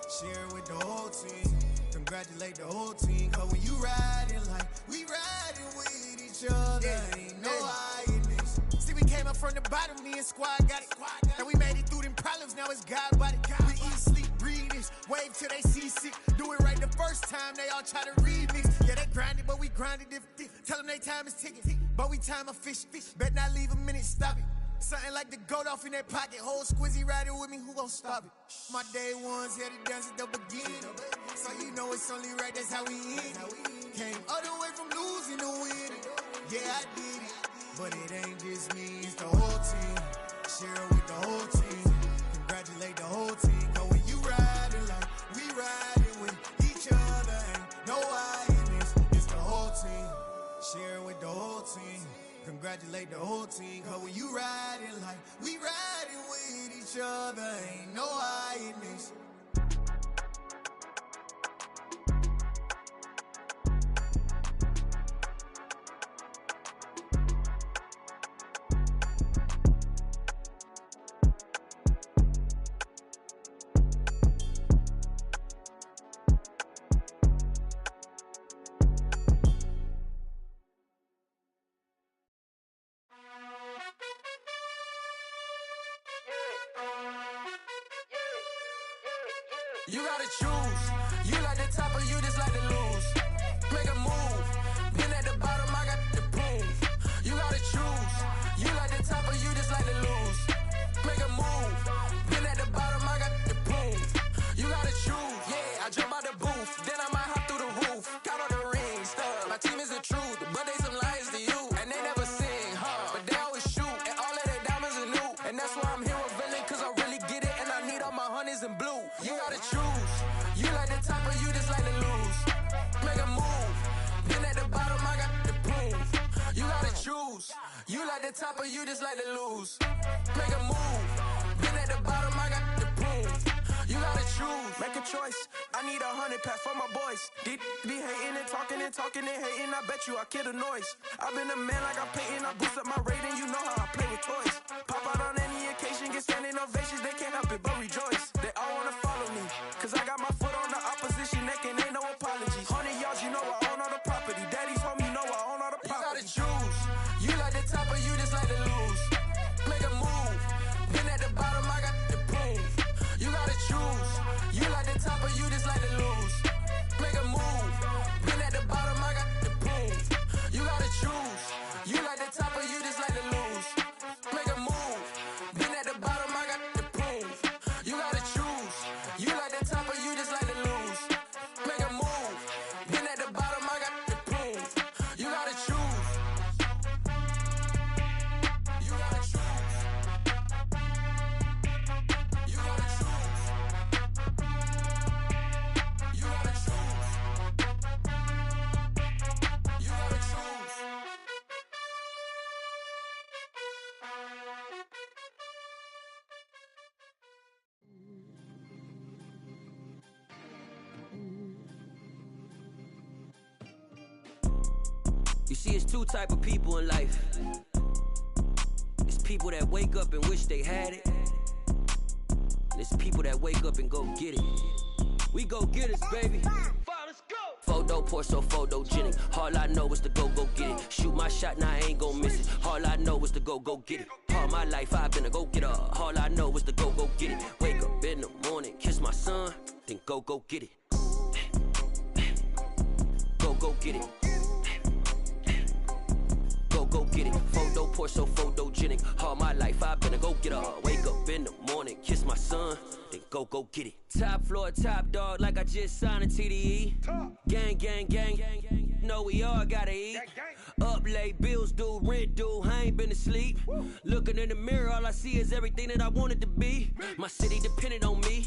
Share it with the whole team. Congratulate the whole team. Cause when you riding like we riding with each other, ain't no I in this. See, we came up from the bottom, me and squad got it. And we made it through them problems, now it's God body. We eat, sleep, breathe this. Wave till they see sick. Do it right the first time, they all try to remix. Yeah, they grinded, but we grinded different. Tell them they time is ticking, but we time a fish. Bet not leave a minute, stop it. Something like the goat off in that pocket. Whole squizzy riding with me, who gon' stop it? My day ones here to dance at the beginning. So you know it's only right, that's how we end. Came all the way from losing to winning. Yeah, I did it. But it ain't just me, it's the whole team. Share it with the whole team. Congratulate the whole team. Cause when you riding like we riding with each other, ain't no I in this. It's the whole team. Share it with the whole team. Congratulate the whole team. Cause when you riding like we riding with each other, ain't no I in this. You gotta choose. You like the top or you just like to lose. Make a move. Been at the bottom, I got the proof. You gotta choose. You like the top or you just like to lose. Make a move. Been at the bottom, I got the proof. You gotta choose. Yeah, I jump out the booth. Then I might hop through the roof. Count all the rings. My team is the truth, but they some liars to you. And they never sing, but they always shoot. And all of their diamonds are new. And that's why I'm here revealing, cause I really get it. And I need all my honeys in blue. You gotta choose. You like the top or you just like to lose. Make a move. Been at the bottom, I got the proof. You gotta choose. You like the top or you just like to lose. Make a move. Been at the bottom, I got the proof. You gotta choose. Make a choice. I need 100 pack for my boys. Deep be hating and talking and hating. I bet you I kill the noise. I've been a man like I'm painting. I boost up my rating. You know how I play with toys. Pop out on any occasion, get standing ovations. They can't help it but rejoice. They all wanna follow me, cause I got my foot on the opposition neck and ain't no apologies. 100 yards, you know I own all the property. Daddy's home, you know I own all the property. You gotta choose. You like the top or you just like to lose. Make a move. Been at the bottom, I got the proof. You gotta choose. You like the top or you just like to lose. Make a move. Been at the bottom, I got the proof. You gotta choose. You like the top or you just like to lose. Make a move. Been at the bottom, I got the proof. You gotta choose. You like the top or you just like to lose. Make a move. Been at the bottom, I got the proof. You gotta choose. You gotta choose. You gotta choose. You gotta choose. You gotta choose. You see, it's two type of people in life. It's people that wake up and wish they had it, and it's people that wake up and go get it. We go get it, baby. Photo poor, so photogenic. All I know is to go get it. Shoot my shot, now I ain't gon' miss it. All I know is to go get it. All my life I've been a go getter. All I know is to go get it. Wake up in the morning, kiss my son, then go get it. Go get it. Go get it. Photo poor, so photogenic. All my life I've been a go getter. Wake up in the morning, kiss my son, then go get it. Top floor, top dog, like I just signed a TDE. Gang, gang, gang. Know we all gotta eat. Up late, bills due, rent due. I ain't been asleep. Looking in the mirror, all I see is everything that I wanted to be. My city depended on me.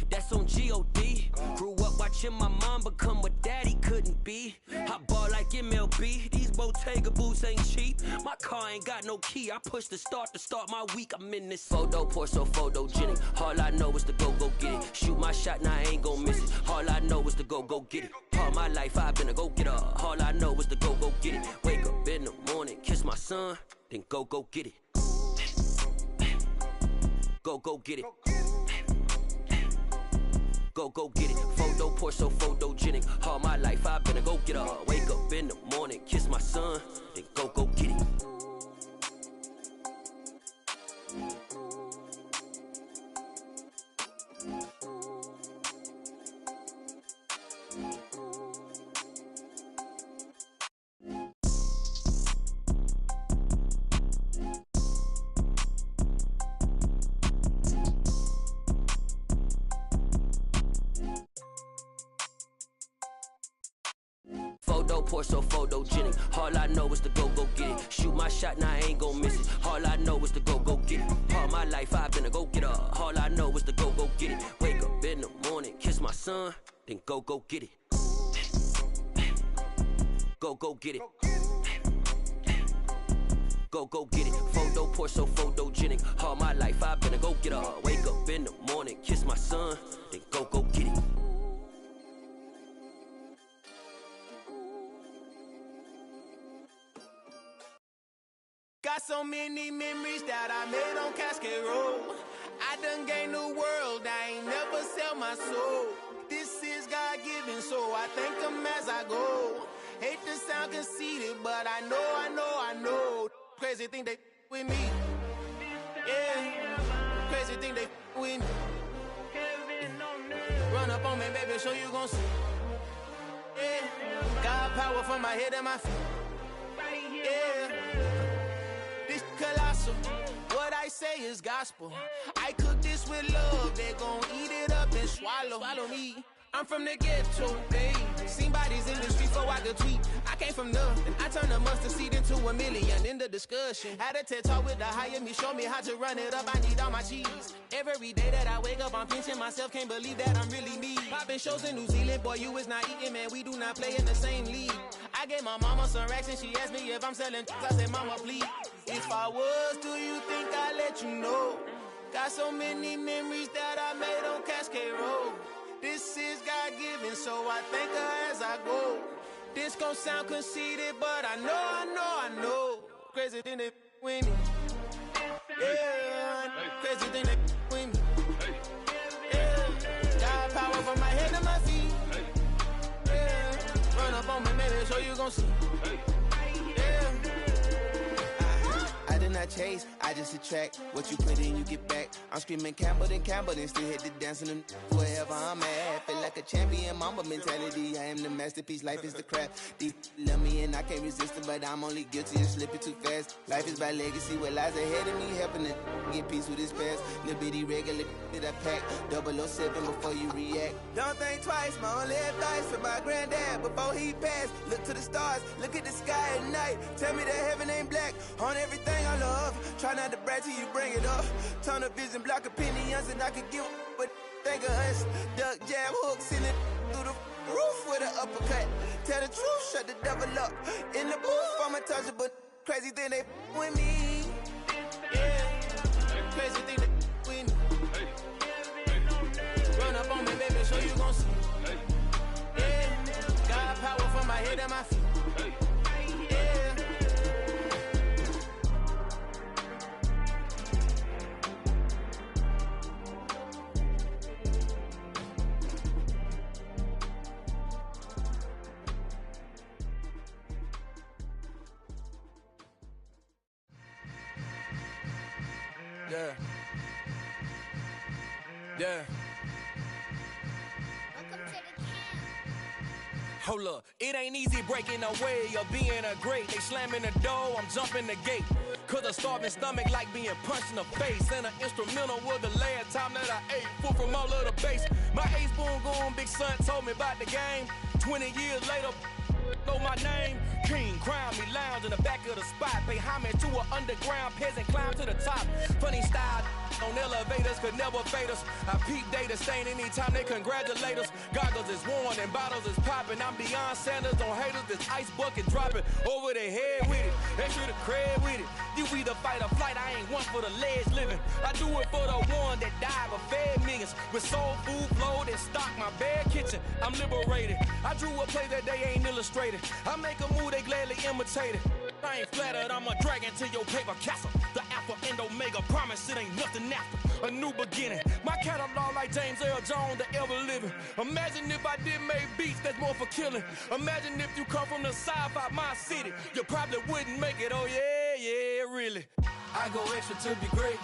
That's on G.O.D. Grew up watching my mom become what daddy couldn't be. I ball like MLB. These Bottega boots ain't cheap. My car ain't got no key. I push the start to start my week. I'm in this photo poor, so photogenic. All I know is to go get it. Shoot my shot, now I ain't gon' miss it. All I know is to go get it. All my life I've been a go getter. All I know is to go get it. Wake up in the morning, kiss my son, then go get it. Go get it. Go get it. Photo poor, so photogenic. All my life I've been a go getter. Wake up in the morning, kiss my son, then go get it. Photo poor, so photogenic. All I know is to go get it. Shoot my shot, now I ain't gon' miss it. All I know is to go get it. All my life I've been a go-getter. All I know is to go get it. Wake up in the morning, kiss my son, then go get it. Go get it. Go get it. Photo poor, so photogenic. All my life I've been a go-getter. Wake up in the morning, kiss my son, then go get it. Got so many memories that I made on Cascade Road. I done gained the world, I ain't never sell my soul. This is God-given, so I thank him as I go. Hate to sound conceited, but I know. Crazy thing they with me. Yeah, crazy thing they with me. Run up on me, baby, so you gon' see. Yeah, got power from my head and my feet. Yeah. This colossal, what I say is gospel. I cook this with love, they gon' eat it up and swallow me. I'm from the ghetto, babe. Seen bodies in the street so I could tweet. I came from nothing, I turned a mustard seed into $1 million in the discussion. Had a TED talk with the higher me, show me how to run it up, I need all my cheese. Every day that I wake up, I'm pinching myself, can't believe that I'm really me. Popping shows in New Zealand, boy, you is not eating, man, we do not play in the same league. I gave my mama some racks and she asked me if I'm selling. I said, mama, please. If I was, do you think I'd let you know? Got so many memories that I made on Cascade Road. This is God-given, so I thank her as I go. This gon' sound conceited, but I know. Crazy thing they with me. Yeah, crazy thing they with me. Yeah, got power from my head to my feet. Yeah, run up on me, maybe, so you gon' see. Yeah. I did not chase, I just attract. What you put in, you get back. I'm screaming Campbell, then still hit the dancing and wherever I'm at. Feel like a champion, mamba mentality. I am the masterpiece, life is the crap. Deep love me and I can't resist it, but I'm only guilty of slipping too fast. Life is by legacy, what lies ahead of me, helping to get peace with this past. Little bitty regular that I pack, 007 before you react. Don't think twice, my only advice for my granddad before he passed. Look to the stars, look at the sky at night. Tell me that heaven ain't black on everything I love. Try not to brag till you bring it up. Tunnel vision, block opinions, and I could give but think of us. Duck, jab, hook, send it through the roof with an uppercut. Tell the truth, shut the devil up. In the booth, I'm untouchable. Crazy thing they with me. Yeah, crazy thing they with me. Run up on me, baby, so you gon' see. Yeah, got power from my head and my feet. Yeah. Hold up, it ain't easy breaking away or being a great. They slamming the door, I'm jumping the gate. Cause a starving stomach like being punched in the face. And an instrumental was the last time that I ate. Full from all of the bass. My ace boom going, big son told me about the game. 20 years later, know my name. King, crown me, lounge in the back of the spot. Pay homage to an underground peasant, climb to the top. Funny style on elevators could never fade us. I peep data stain anytime they congratulate us. Goggles is worn and bottles is popping. I'm beyond Sanders on haters, this ice bucket dropping over their head with it. Extra the cred with it. You either fight or flight, I ain't one for the ledge living. I do it for the one that died but fed millions. With soul food flowed and stocked my bare kitchen. I'm liberated. I drew a play that they ain't illustrated. I make a move, they gladly imitate it. I ain't flattered, I'm a dragon to your paper castle. The alpha and omega, promise it ain't nothing after. A new beginning. My catalog like James Earl Jones, the ever living. Imagine if I did make beats that's more for killing. Imagine if you come from the sci-fi, my city. You probably wouldn't make it, oh yeah, really. I go extra to be great.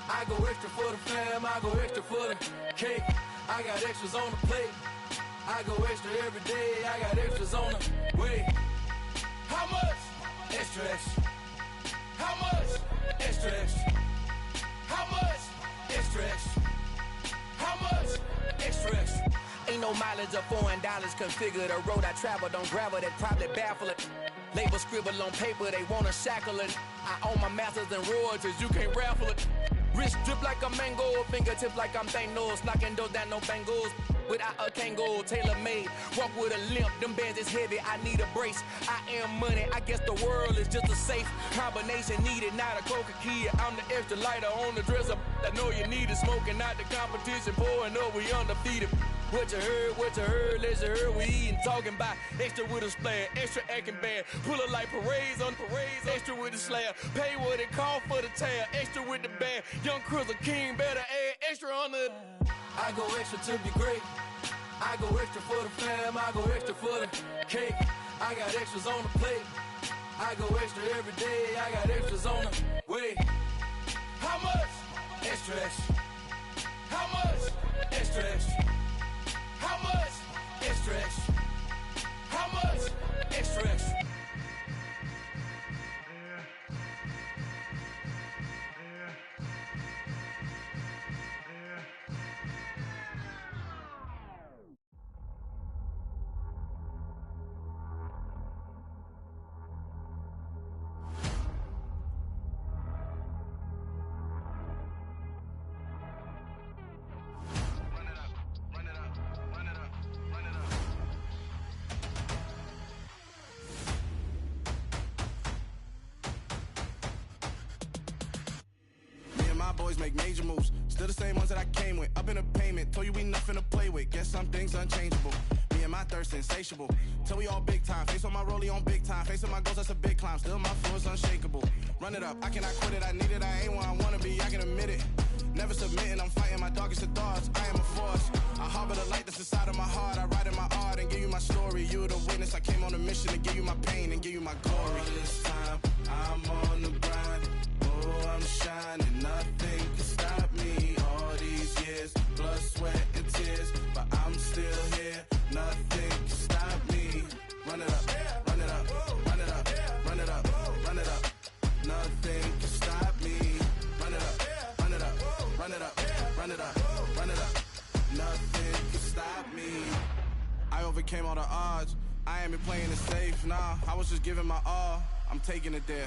I go extra for the fam, I go extra for the cake. I got extras on the plate. I go extra every day, I got extras on the way. How much? Extra, extra. How much? Extra, extra. How much? Extra, extra. How much? Extra, extra. Ain't no mileage of $4. Configure the road I travel, don't gravel, that probably baffle it. Label scribble on paper, they wanna shackle it. I own my masters and royalties, you can't raffle it. Wrist drip like a mango, fingertips like I'm Thanos, knocking those down, no bangles. Without a Kango, tailor-made, walk with a limp, them bands is heavy, I need a brace. I am money, I guess the world is just a safe combination needed, not a coca key. I'm the extra lighter on the dresser, I know you need it, smoking out the competition, pouring up, we undefeated. What you heard, let's you heard, we eatin', talking about extra with a splash, extra acting bad, pull it like parades on parades, extra with the slab, pay what it cost for the tab, extra with the bag, young Crizzle King, better add extra on the... I go extra to be great, I go extra for the fam, I go extra for the cake, I got extras on the plate, I go extra every day, I got extras on the way. How much? Extra, extra. How much? Extra, extra. How much? Extra, extra. How much? Extra, extra. Boys make major moves, still the same ones that I came with. Up in the payment, told you we nothing to play with. Guess some things unchangeable. Me and my thirst insatiable. Till we all big time. Face on my rollie on big time. Facing my goals, that's a big climb. Still my flow is unshakable. Run it up, I cannot quit it. I need it, I ain't where I wanna be. I can admit it. Never submitting, I'm fighting my darkest of thoughts. I am a force. I harbor the light that's inside of my heart. I write in my art and give you my story. You the witness. I came on a mission to give you my pain and give you my glory. All this time, I'm on the grind. Oh, I'm shining. Nothing can stop me. All these years, blood, sweat, and tears, but I'm still here. Nothing can stop me. Run it up, run it up, run it up, run it up, run it up. Nothing can stop me. Run it up, run it up, run it up, run it up, run it up. Nothing can stop me. I overcame all the odds. I ain't been playing it safe, nah. I was just giving my all. I'm taking it there.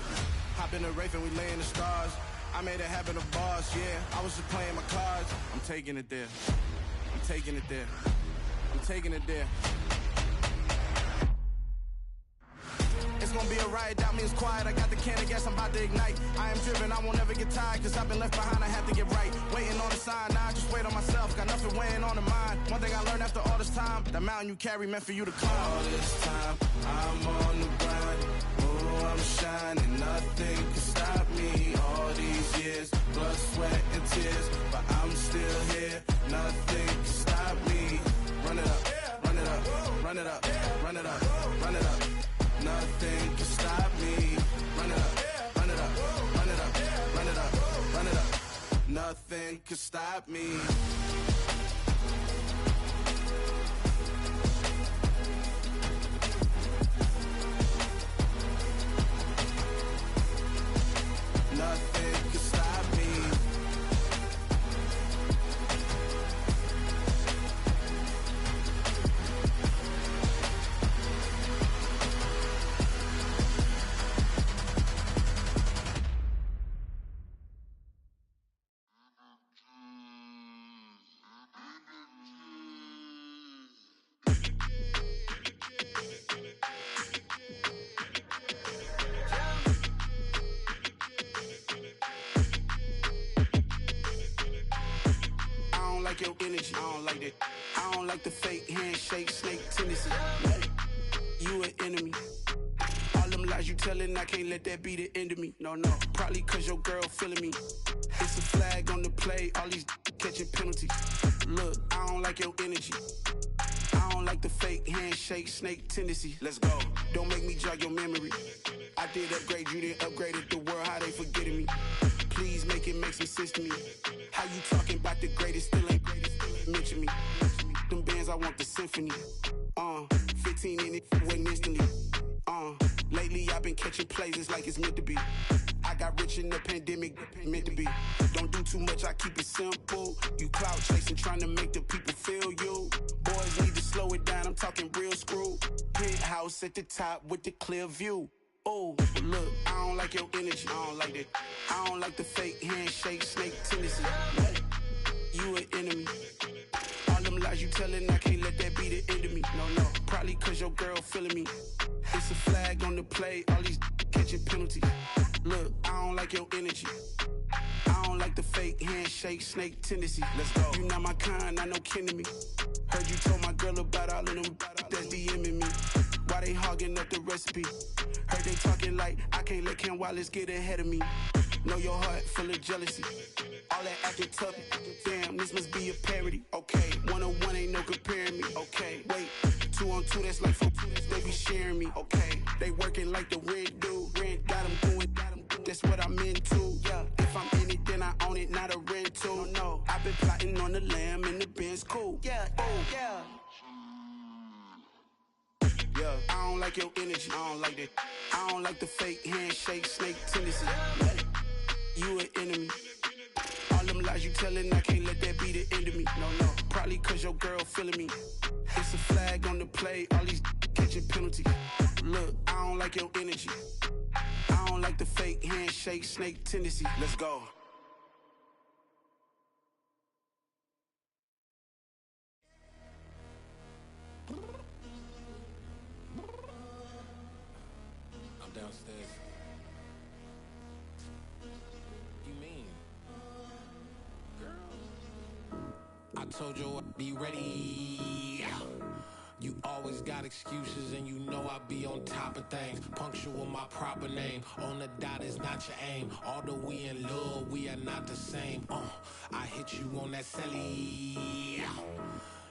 Hop in the Wraith and we lay in the stars. I made it happen to boss, yeah. I was just playing my cards. I'm taking it there. I'm taking it there. I'm taking it there. It's gonna be a riot, doubt me it's quiet. I got the can of gas, I'm about to ignite. I am driven, I won't ever get tired, cause I've been left behind, I have to get right. Waiting on the sign, now I just wait on myself. Got nothing weighing on the mind. One thing I learned after all this time, the mountain you carry meant for you to climb. All this time, I'm on the grind. Oh, I'm shining, nothing can stop me. All these years, blood, sweat, and tears, but I'm still here. Nothing can stop me. Run it up, run it up, run it up, run it up, run it up. Nothing can stop me. Run it up, run it up, run it up, run it up, run it up. Nothing can stop me. Nothing can stop me. Your energy, I don't like that. I don't like the fake handshake, snake tendency. You an enemy. All them lies you telling, I can't let that be the end of me. No, probably cause your girl feeling me. It's a flag on the play, all these catching penalties. Look, I don't like your energy. I don't like the fake handshake, snake tendency. Let's go. Don't make me jog your memory. I did upgrade, you didn't upgrade it. The world, how they forgetting me. Please make it make some sense to me. How you talking about the greatest, still ain't greatest? Mention me. Them bands, I want the symphony. 15 in it, went instantly. Lately I've been catching plays, it's like it's meant to be. I got rich in the pandemic, meant to be. Don't do too much, I keep it simple. You clout chasing, trying to make the people feel you. Boys need to slow it down, I'm talking real screw. Penthouse at the top with the clear view. Oh, look, I don't like your energy, I don't like that. I don't like the fake handshake, snake tendency. You an enemy. All them lies you telling, I can't let that be the end of me. No, probably cause your girl feeling me. It's a flag on the play, all these catching penalties. Look, I don't like your energy. I don't like the fake handshake, snake tendency. Let's go. You not my kind, not no kin to me. Heard you told my girl about all of them that's DMing me. Why they hogging up the recipe? Heard they talking like I can't let Ken Wallace get ahead of me. Know your heart full of jealousy. All that acting tough, damn, this must be a parody. Okay, 1-on-1 ain't no comparing me. Okay, wait, 2-on-2, that's like 4, they be sharing me. Okay, they working like the rent do. Rent got them doing, that's what I'm into. Yeah, if I'm in it, then I own it, not a rental. No, I've been plotting on the lamb and the Benz cool. Yeah, yeah. Yeah, I don't like your energy, I don't like that. I don't like the fake handshake, snake tendency. You an enemy. All them lies you telling, I can't let that be the end of me. No, probably cause your girl feeling me. It's a flag on the play, all these catching penalties. Look, I don't like your energy. I don't like the fake handshake, snake tendency. Let's go. I'm downstairs. You mean? Girl. I told you I'd be ready. You always got excuses and you know I be on top of things. Punctual my proper name. On the dot is not your aim. Although we in love, we are not the same. I hit you on that celly.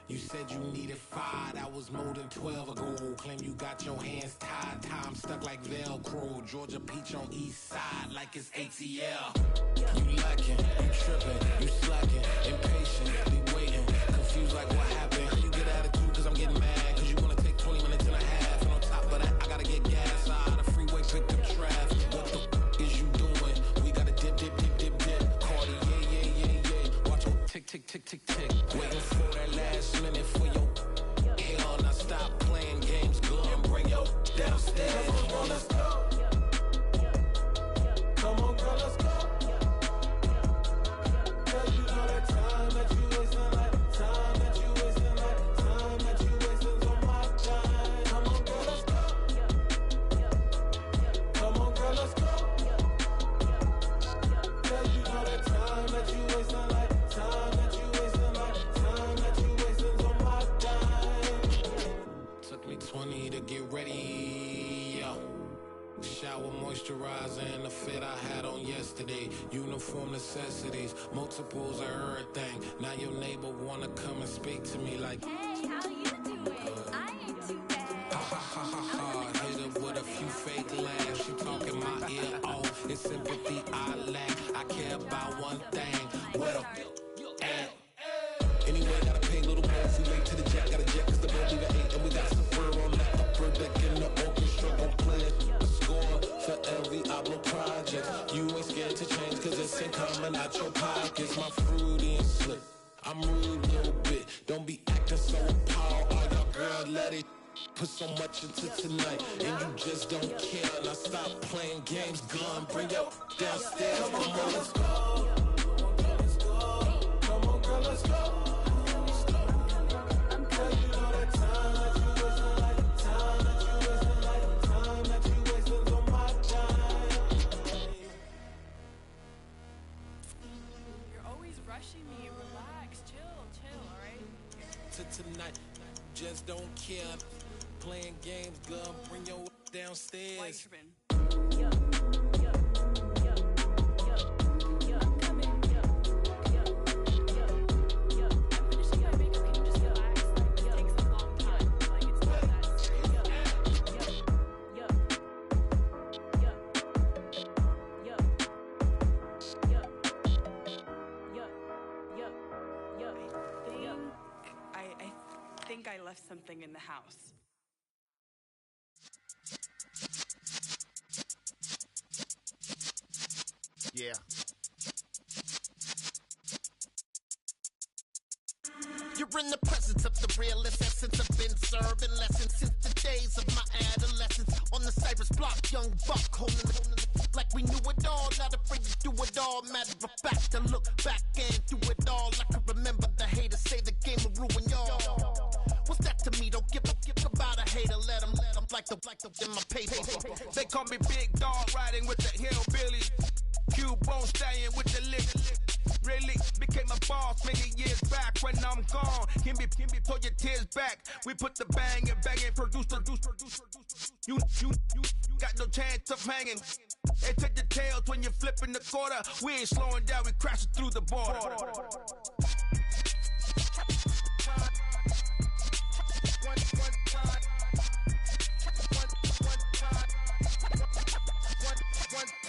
You said you needed 5, that was more than 12 ago. Claim you got your hands tied, time stuck like Velcro. Georgia Peach on east side like it's ATL. You lacking, you tripping, you slacking, impatient, be waiting, confused like what happened. How you get attitude cause I'm getting mad, cause you wanna take 20 minutes and a half. And on top of that, I gotta get gas out of the freeway, pick up traffic. What the is you doing? We gotta dip, Cardi, yeah. Watch your tick, tick, tick, tick, tick. Waiting for that last minute for your hell. Now stop playing games, go and bring your downstairs. Come on, let's go. Come on, girl, let's go. Cause you know that time that you wasting, like time that you wasting, like time that you wasting on my time. Come on, girl, let's go. Come on, girl, let's go. Cause you know that time that you wasting, like time that you wasting, like time that you wasting on my time. Took me 20 to get ready, yo. Shower, moisturizer, and the fit I had on yesterday. Uniform necessities, multiples of everything. Now your neighbor wanna come and speak to me like, hey, how you doing? I ain't too bad. Ha ha ha ha ha. Hit her with a few fake laughs. She talking my ear off. It's sympathy I lack. I care about one thing. What a at. Anyway, gotta pay a little more if we late to the jet. Got a jet cause the boat leave at 8. And we got some fur on the upper deck in the orchestra. Gon' play a score for every Oblo project. You ain't scared to change cause it's ain't coming out your pockets. My fruity and slick. I'm rude a little bit. Don't be acting so appalled. All y'all girl, let it put so much into tonight. And you just don't care. Now stop playing games. Gun, bring your downstairs. Come on, let's go. Come on, girl, let's go. Tonight, just don't care. Playing games, gun, bring your downstairs. I left something in the house. Yeah. You're in the presence of the realest essence. I've been serving lessons since the days of my adolescence. On the Cypress block, young buck, holding it like we knew it all. Not afraid to do it all. Matter of fact, I look back and do it all. I can remember the haters say the game will ruin y'all. What's that to me? Don't give about a hater. Let them like the in my paper. They call me Big Dog, riding with the hillbillies. Q-Bone stallion with the lick. Really became a boss many years back. When I'm gone, can be pull your tears back. We put the bang and produce. You got no chance of hanging. They take your tails when you're flipping the quarter. We ain't slowing down, we crashing through the border.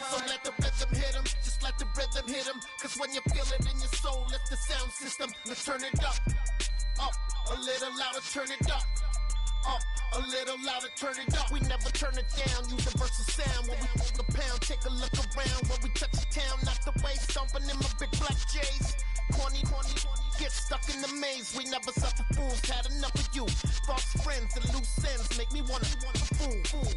So let the rhythm hit him, just let the rhythm hit him. Cause when you feel it in your soul, lift the sound system. Let's turn it up, a little louder, turn it up. A little louder, turn it up. We never turn it down, universal sound. When we pull the pound, take a look around. When we touch the town, not the way, stomping in my big black J's. Corny, get stuck in the maze. We never suffer fools, had enough of you. False friends and loose ends make me wanna fool.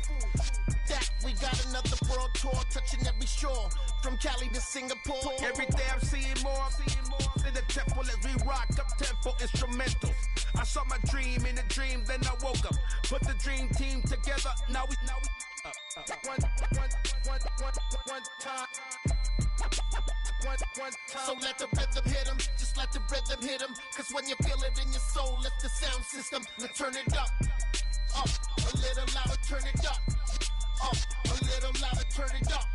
That we got another world tour, touching every shore, from Cali to Singapore. Every day I'm seeing more in the temple as we rock up tempo instrumentals. I saw my dream in a dream, then I woke up. Put the dream team together, now we one time. So let the rhythm hit him, just let the rhythm hit him. Cause when you feel it in your soul, lift the sound system. Let's turn it up, a little louder, turn it up. A little louder, turn it up.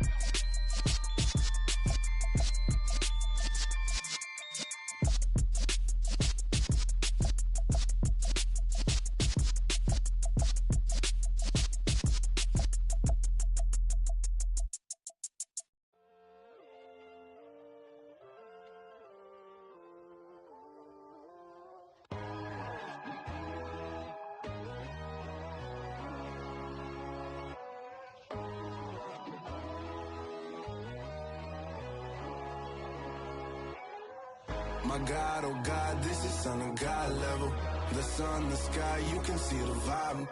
My God, oh God, this is Son of God level. The sun, the sky, you can see the vibe.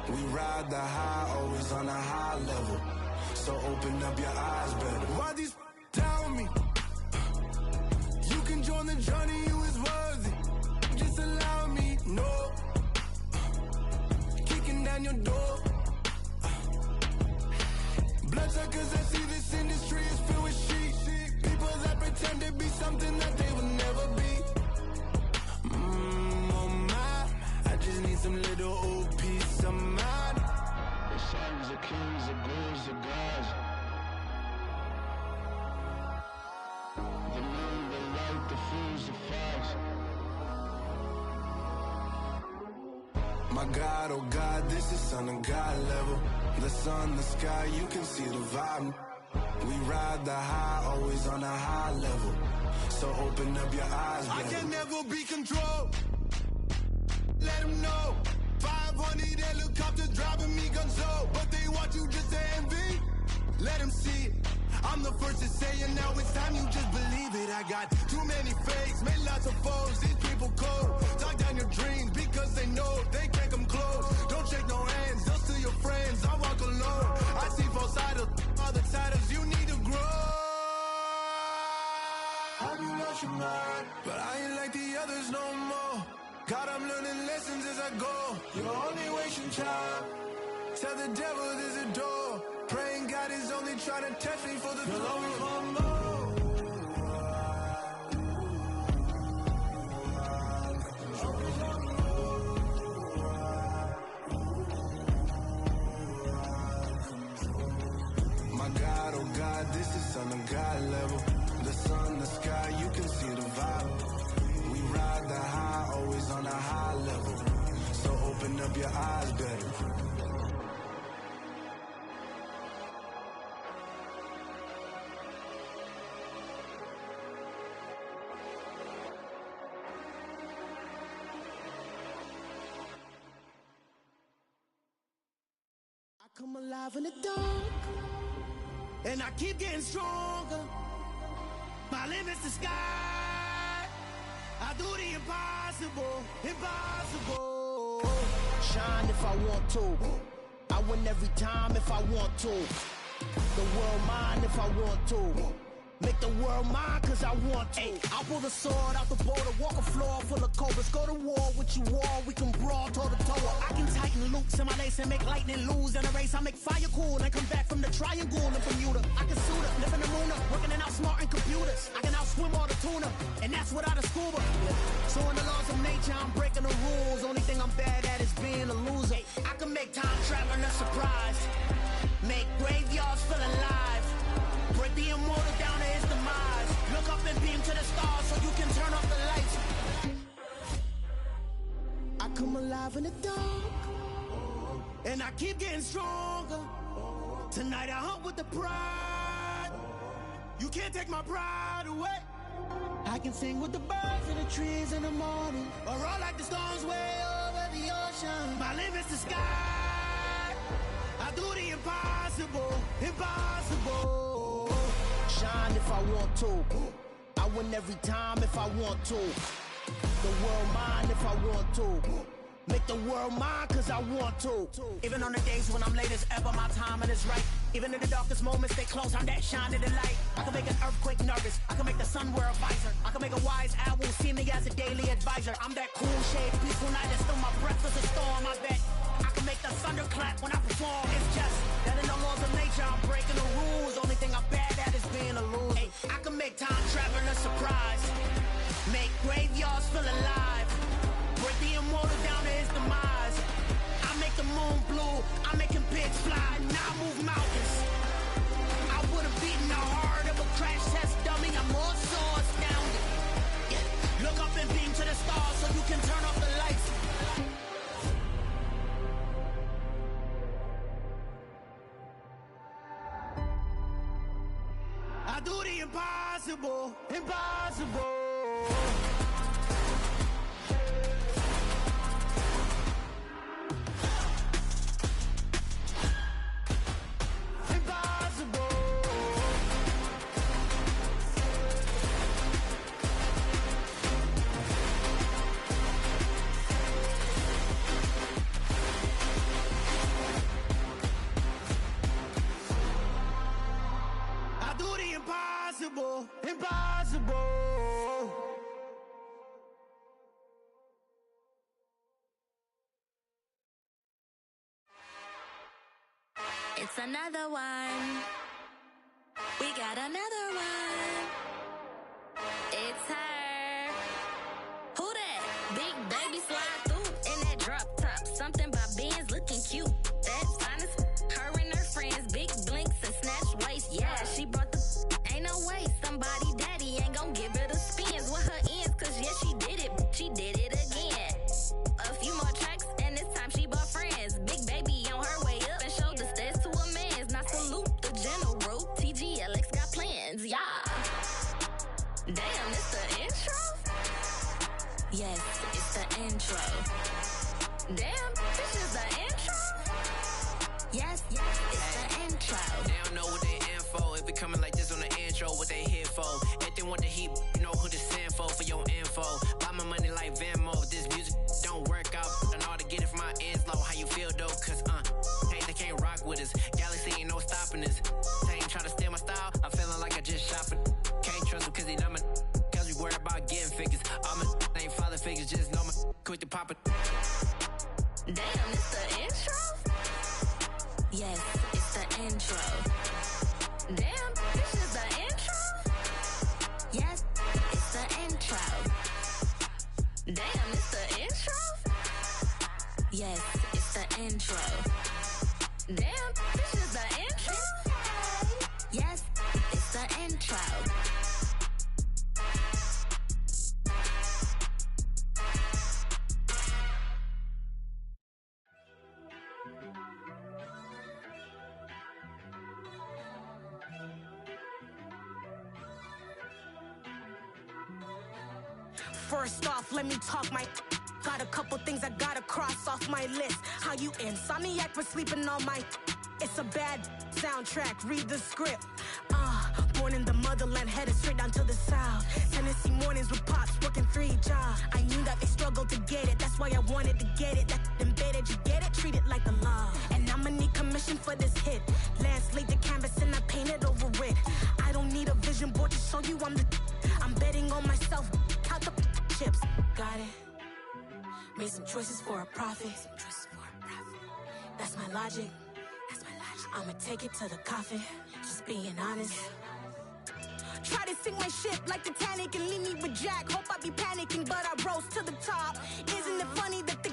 We ride the high, always on a high level. So open up your eyes better. Why these down me? You can join the journey, you is worthy. Just allow me, no. Kicking down your door. Bloodsuckers, I see this industry is filled with sheep. People that pretend to be something that they will never be. Oh my, I just need some little old peace of mind. The sons of kings, the ghouls, the gods. The moon, the light, the fools, the fogs. My God, oh God, this is Son of God level. The sun, the sky, you can see the vibe. We ride the high, always on a high level. So open up your eyes, baby. I can never be controlled. Let them know. 500 helicopters driving me gonzo. But they want you just to envy. Let them see it. I'm the first to say it, now it's time you just believe it. I got too many fakes, made lots of foes. These people cold. Talk down your dreams because they know they can't come close. Don't shake no hands, they'll steal your friends. I walk alone. I see false idols, other titles. You need to grow. Have you lost your mind? But I ain't like the others no more. God, I'm learning lessons as I go. You're only wasting time. Tell the devil there's a door. Praying God is only trying to test me for the glory for more. My God, oh God, this is Son of God level. The sun, the sky, you can see the vibe. We ride the high, always on a high level. So open up your eyes better. Come alive in the dark. and I keep getting stronger. My limit's the sky. I do the impossible, impossible. Shine if I want to. I win every time if I want to. The world mine if I want to. Make the world mine cause I want to. I'll pull the sword out the border, walk a floor full of cobras. Go to war with you all, we can brawl toe to toe. I can tighten loops in my lace and make lightning lose in a race. I make fire cool and come back from the triangle in Bermuda. I can suit up, live in the moon up, working and outsmarting computers. I can outswim all the tuna, and that's without a scuba. So in the laws of nature, I'm breaking the rules. Only thing I'm bad at is being a loser. I can make time traveling a surprise, make graveyards feel alive, break the immortal down to his demise. Look up and beam to the stars so you can turn off the lights. I come alive in the dark, and I keep getting stronger. Tonight I hunt with the pride. You can't take my pride away. I can sing with the birds and the trees in the morning, or roll like the storms way over the ocean. My limit's the sky. I do the impossible, impossible. Shine if I want to. I win every time if I want to. The world mine if I want to. Make the world mine cause I want to. Even on the days when I'm late as ever, my timing is right. Even in the darkest moments, stay close, I'm that shining the light. I can make an earthquake nervous, I can make the sun wear a visor. I can make a wise owl see me as a daily advisor. I'm that cool shade, peaceful night, and still my breath is a storm. I bet I can make the thunder clap when I perform. It's just that in the laws of nature, I'm breaking the rules. Only thing I'm bad at is being a loser. I can make time travel a surprise, make graveyards feel alive, break the immortal down to his demise. I make the moon blue, I'm making pigs fly, now I move mountains. I would've beaten the heart of a crash test dummy, I'm more so astounded. Yeah. Look up and beam to the stars so you can turn off the lights. I do the impossible, impossible. Impossible, impossible. It's another one. We got another one. It's her. Who that? Big baby slide through in that drop top. Something by Benz looking cute. That's finest. Her and her friends, big blinks and snatch waist. Yeah, she brought the. Ain't no way somebody daddy ain't gon' give her the spins with her ends. Cause yeah, she did it. She did it again. A few more tracks and this time she bought friends. Big baby on her way up and showed the stairs to a man's. Now salute the general. TGLX got plans, yeah. Damn, it's the intro? Yes, it's the intro. Damn, this is the intro? Yes, it's the intro. They don't know what they in for. If it coming like this on the intro, what they here for? If they want the heat, you know who to send for your info. Buy my money like Venmo. If this music don't work out, and all to get it from my ends low. How you feel though? Cause hey, they can't rock with us. Galaxy ain't no stopping us. They ain't trying to steal my style. I'm feeling like I just shop it. Can't trust them cause they know my. Cause we worried about getting figures. All my ain't father figures, just know my. Quick to pop it. Damn, it's the intro? Yes, it's the intro. Damn, this is the intro? Yes, it's the intro. Damn, it's the intro? Yes, it's the intro. Damn, this is the intro? Yes, it's the intro. First off, let me talk my. Got a couple things I gotta cross off my list. How you insomniac for sleeping on my. It's a bad soundtrack, read the script. Born in the motherland, headed straight down to the south. Tennessee mornings with pops, working 3 jobs. I knew that they struggled to get it, that's why I wanted to get it. That embedded, you get it, treat it like the law. And I'ma need commission for this hit. Lance laid the canvas and I painted over it. I don't need a vision board to show you I'm betting on myself, count the chips. Got it. Made some choices for a profit. That's my logic. I'ma take it to the coffin, just being honest. Try to sink my ship like Titanic and leave me with Jack. Hope I be panicking, but I rose to the top. Isn't it funny that the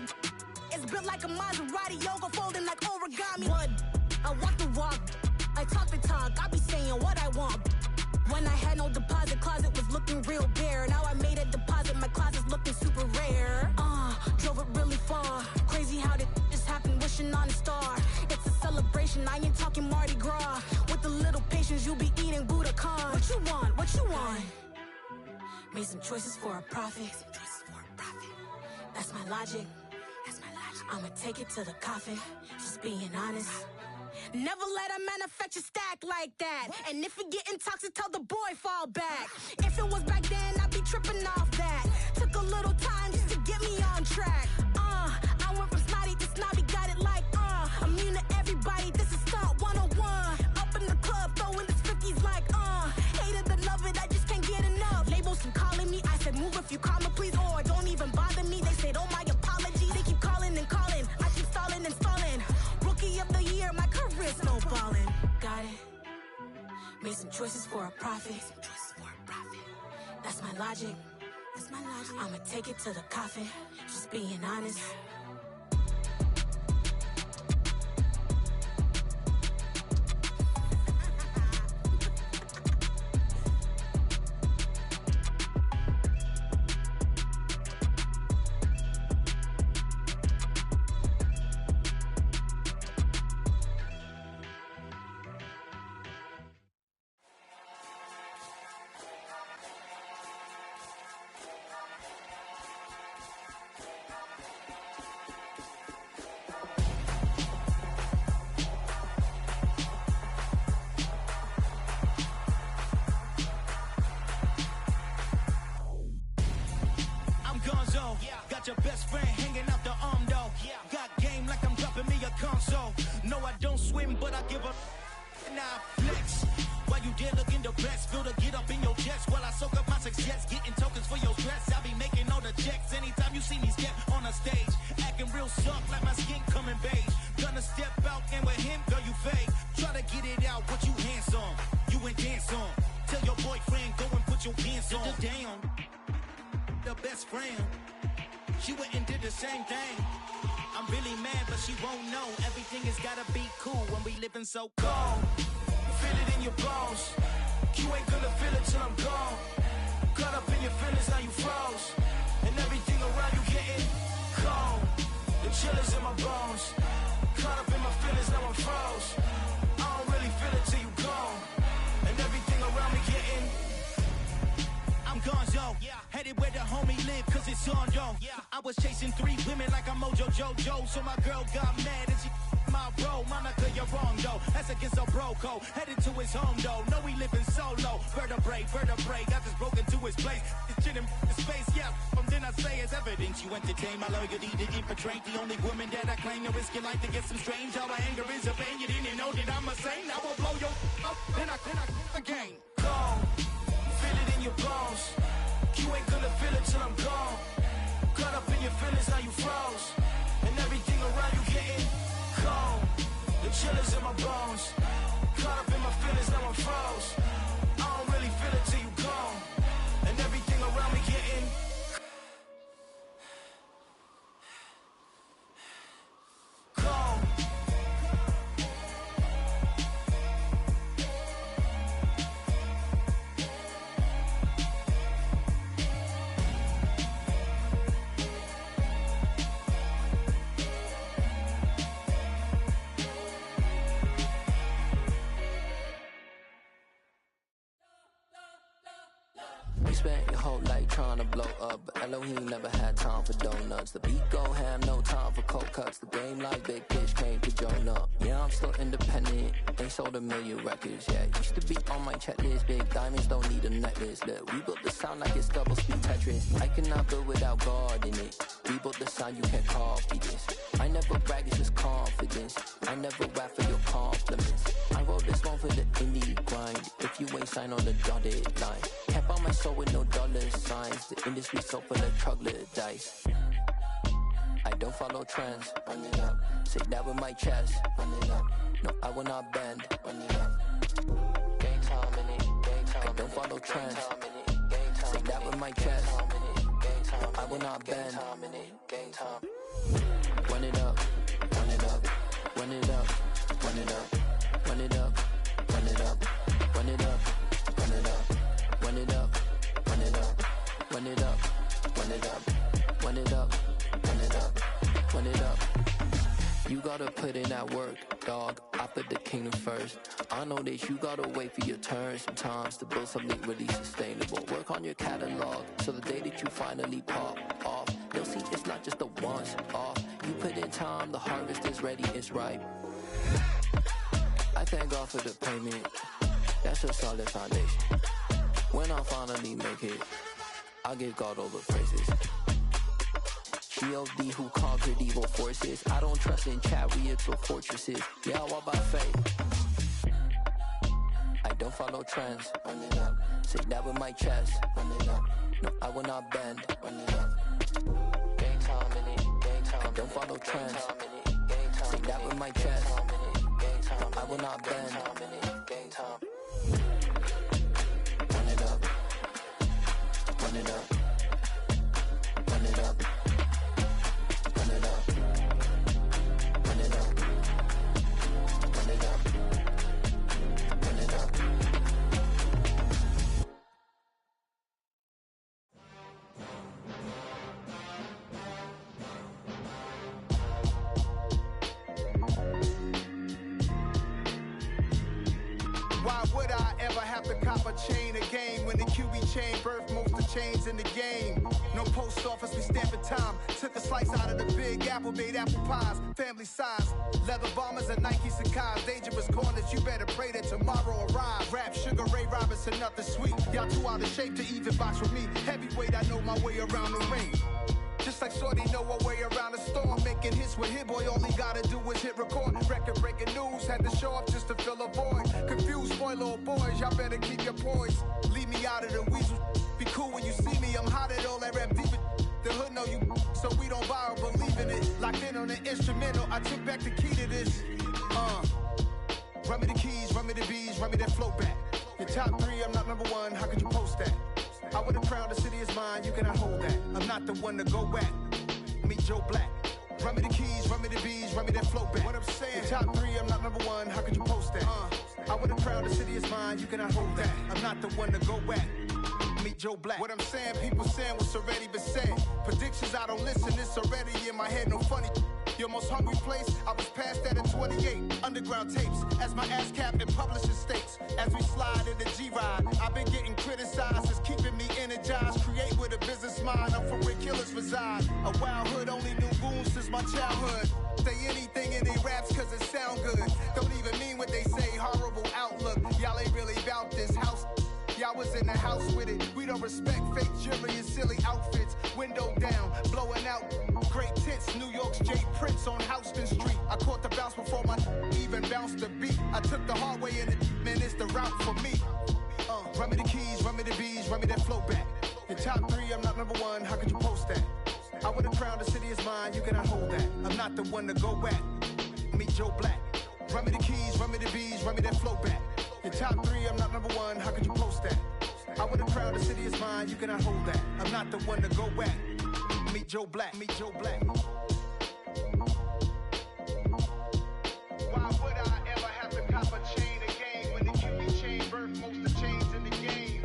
is built like a Maserati, yoga folding like origami? What? I walk the walk, I talk the talk, I be saying what I want. When I had no deposit, closet was looking real bare. Now I made a deposit, my closet's looking super rare. Drove it really far. Crazy how did just happen, wishing on a star. It's a celebration, I ain't talking Mardi Gras. With a little patience, you'll be eating Budokan. What you want? What you want? Made some choices for a profit. That's my logic. I'ma take it to the coffin, just being honest. Never let a manufacture stack like that. And if it getting toxic, tell the boy fall back. If it was back then, I'd be tripping off that. Took a little time just to get me on track. I went from snotty to snobby, got it like immune to everybody, this is stunt 101. Up in the club, throwing this 50s like hate it, love it, I just can't get enough. Labels keep calling me, I said move if you call me please, or don't even bother me. They said oh my apologies, they keep calling and calling. I keep stalling and stalling. Rookie of the year, my career snowballing. Got it. Made some choices for a profit. That's my logic. I'ma take it to the coffin, just being honest. Got your best friend hanging out the arm though. Got game like I'm dropping me a console. No, I don't swim, but I give a now flex. While you there looking depressed, feel the get up in your chest while I soak up my success, getting tokens for your stress. I be making all the checks anytime you see me step on a stage, acting real soft like my skin coming beige. Gonna step out and with him, girl, you fake. Try to get it out, what you handsome, you ain't dance on. Tell your boyfriend go and put your pants on. Down, the best friend. She went and did the same thing. I'm really mad, but she won't know. Everything has gotta be cool when we living so cold. Feel it in your bones. You ain't gonna feel it till I'm gone. Caught up in your feelings, now you froze. And everything around you getting cold. The chill is in my bones. Caught up in my feelings, now I'm froze. I don't really feel it till you gone. And everything around me getting I'm gonzo, headed where the homie live, cause it's on, yo. I was chasing 3 women like I'm Mojo Jojo, so my girl got mad and she my bro. Monica, you're wrong, though. That's against a bro code. Headed to his home, though. No, he living solo. Vertebrae, got this broken to his place. This shit in space, yeah. Then I say it's evidence you entertain my loyalty to infiltrate the only woman that I claim to risk your life to get some strange. How my anger is a pain. You didn't know that I'm a saint. I will blow your up, then I again. Gone. Feel it in your bones. You ain't gonna feel it till I'm gone. Caught up in your feelings, now you froze. And everything around you getting cold. The chill is in my bones. Caught up in my feelings, now I'm froze. I don't really feel it till you gone. And everything around me getting cold. You spent your whole life trying to blow up, but Elohim never had time for donuts. The beat go ham, no time for cold cuts. The game like Big Fish came to join up. Yeah, I'm still independent. They sold 1 million records. Yeah, used to be on my checklist. Big diamonds don't need a necklace. Look, we built the sound like it's double speed Tetris. I cannot build without God in it. We built the sound, you can't copy this. I never brag, it's just confidence. I never rap for your compliments. I wrote this one for the indie grind. If you ain't signed on the dotted line, can't buy my soul with no dollar signs. The industry so full of troglodytes. I don't follow trends. Run it up. Say that with my chest. Run it up. No, I will not bend. Run it up. Game time in it. Game time. I don't follow trends. Say that with my chest. No, I will not bend. Game time. Run it up. Run it up. Run it up. Run it up. Run it up. Run it up. Run it up. Run it up. Run it up. Run it up. Run it up. Run it up. Run it up. Run it up. Run it up. You gotta put in that work, dog. I put the kingdom first. I know that you gotta wait for your turn sometimes to build something really sustainable. Work on your catalog, so the day that you finally pop off, you'll see it's not just a once off. You put in time, the harvest is ready, it's ripe. I thank God for the payment. That's a solid foundation. When I finally make it, I'll give God all the praises. G.O.D. who conquered evil forces. I don't trust in chariots or fortresses. Yeah, I walk by faith. I don't follow trends. Run it up. Say that with my chest. Run it up. No, I will not bend. Run it up. Game time in it. Game time. I don't follow trends. Say that with my chest. No, I will not bend. Game time. Run it up. Run it up. Run it up. Run it up. Run it up. Run it up. Run it up. Why would I ever have to cop a chain again when the QB chain birthed most of the chains in the game? No post office, we stamping time. Took a slice out of the big apple, made apple pies, family size. Leather bombers and Nike Sacai's. Dangerous corners, you better pray that tomorrow arrives. Rap, Sugar Ray Robinson, nothing sweet. Y'all too out of shape to even box with me. Heavyweight, I know my way around the ring. Just like Shorty know her way around the storm. Making hits with Hit Boy, all he gotta do is hit record. Record breaking news, had to show up just to fill a void. Confused boy, little boys, y'all better keep your poise. Leave me out of the weasel. Be cool when you see me, I'm hot at all that rap deep. The hood know you, so we don't borrow, believe in it. Locked in on the instrumental, I took back the key to this. Run me the keys, run me the bees, run me that flow back. Your top 3, I'm not number 1, how could you post that? I would have crowned the city is mine, you cannot hold that. I'm not the one to go at. Meet Joe Black. Run me the keys, run me the bees, run me that flow back. What I'm saying, your top 3, I'm not number 1, how could you post that? I would have crowned the city is mine, you cannot hold that. I'm not the one to go at. Meet Joe Black. What I'm saying, people saying what's already been said. Predictions, I don't listen, it's already in my head, no funny. Your most hungry place, I was past that at 28. Underground tapes, as my ass cap in publishing states. As we slide in the G-Ride, I've been getting criticized, it's keeping me energized. Create with a business mind, I'm from where killers reside. A wild hood, only knew goons since my childhood. Say anything in they raps cause it sound good. Don't even mean what they say, horrible outlook. Y'all ain't really about this house. Y'all was in the house with it. We don't respect fake jewelry and silly outfits. Window down, blowing out. Great tits, New York's J. Prince on Houston Street. I caught the bounce before my even bounced the beat. I took the hard way and it, man, it's the route for me. Run me the keys, run me the bees, run me that flow back. Your top 3, I'm not number 1, how could you post that? I would have crowned the city is mine, you cannot hold that. I'm not the one to go at. Meet Joe Black. Run me the keys, run me the bees, run me that flow back. Your top 3, I'm not number 1, how could you post that? I would have crowned the city is mine, you cannot hold that. I'm not the one to go at. Meet Joe Black, meet Joe Black. Why would I ever have to cop a chain again when the QB chain birthed most of the chains in the game?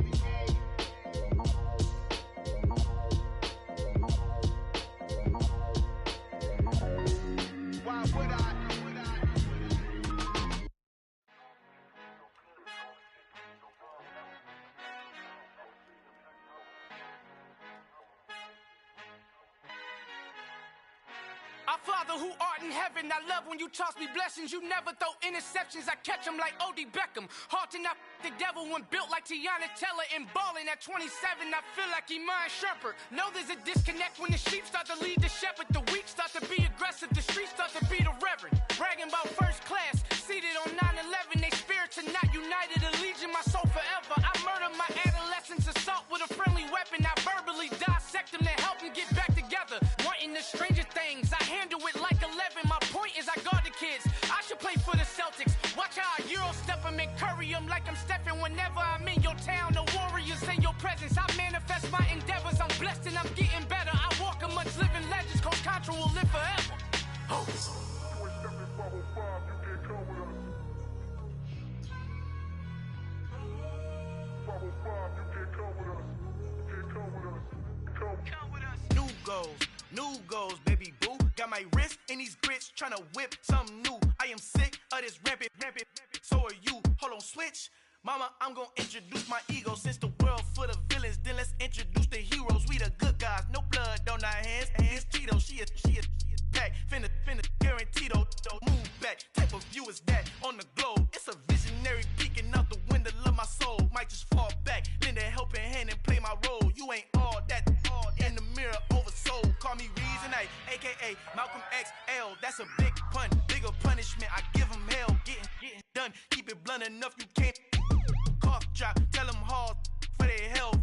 Why would I? Our Father who art in heaven, I love when you toss me blessings. You never throw interceptions, I catch them like O.D. Beckham. Hard to not the devil when built like Tiana Teller and balling at 27. I feel like Iman Shumpert. Know there's a disconnect when the sheep start to lead the shepherd. The weak start to be aggressive, the streets start to be the reverend. Bragging about first class, seated on 9/11. They spirits are not united, a legion, my soul forever. I murdered my adolescence, assault with a friendly weapon. I verbally dissect them to help them get back together. Wanting the stranger things, I handle it like 11. My point is I guard the kids. I should play for the Celtics. Watch how I Euro step them and curry them like I'm Stephen. Whenever I'm in your town, the Warriors in your presence. I manifest my endeavors. I'm blessed and I'm getting better. I walk amongst living legends. Coach Contra will live forever. Oh. New goals, baby boo. Got my wrist in these grits, tryna whip something new. I am sick of this rampant. So are you. Hold on, switch. Mama, I'm gonna introduce my ego. Since the world full of villains, then let's introduce the heroes. We the good guys, no blood on our hands. It's Tito, she is back. Finna guaranteed, move back. Type of view is that on the globe? It's a visionary peeking out the window of my soul. Might just fall back, lend a helping hand and play my role. You ain't all that, all in the mirror oversold. Call me Reason A, aka Malcolm XL. That's a big pun, bigger punishment. I give him hell, getting done. Keep it blunt enough, you can't cough drop. Tell them hard for their health.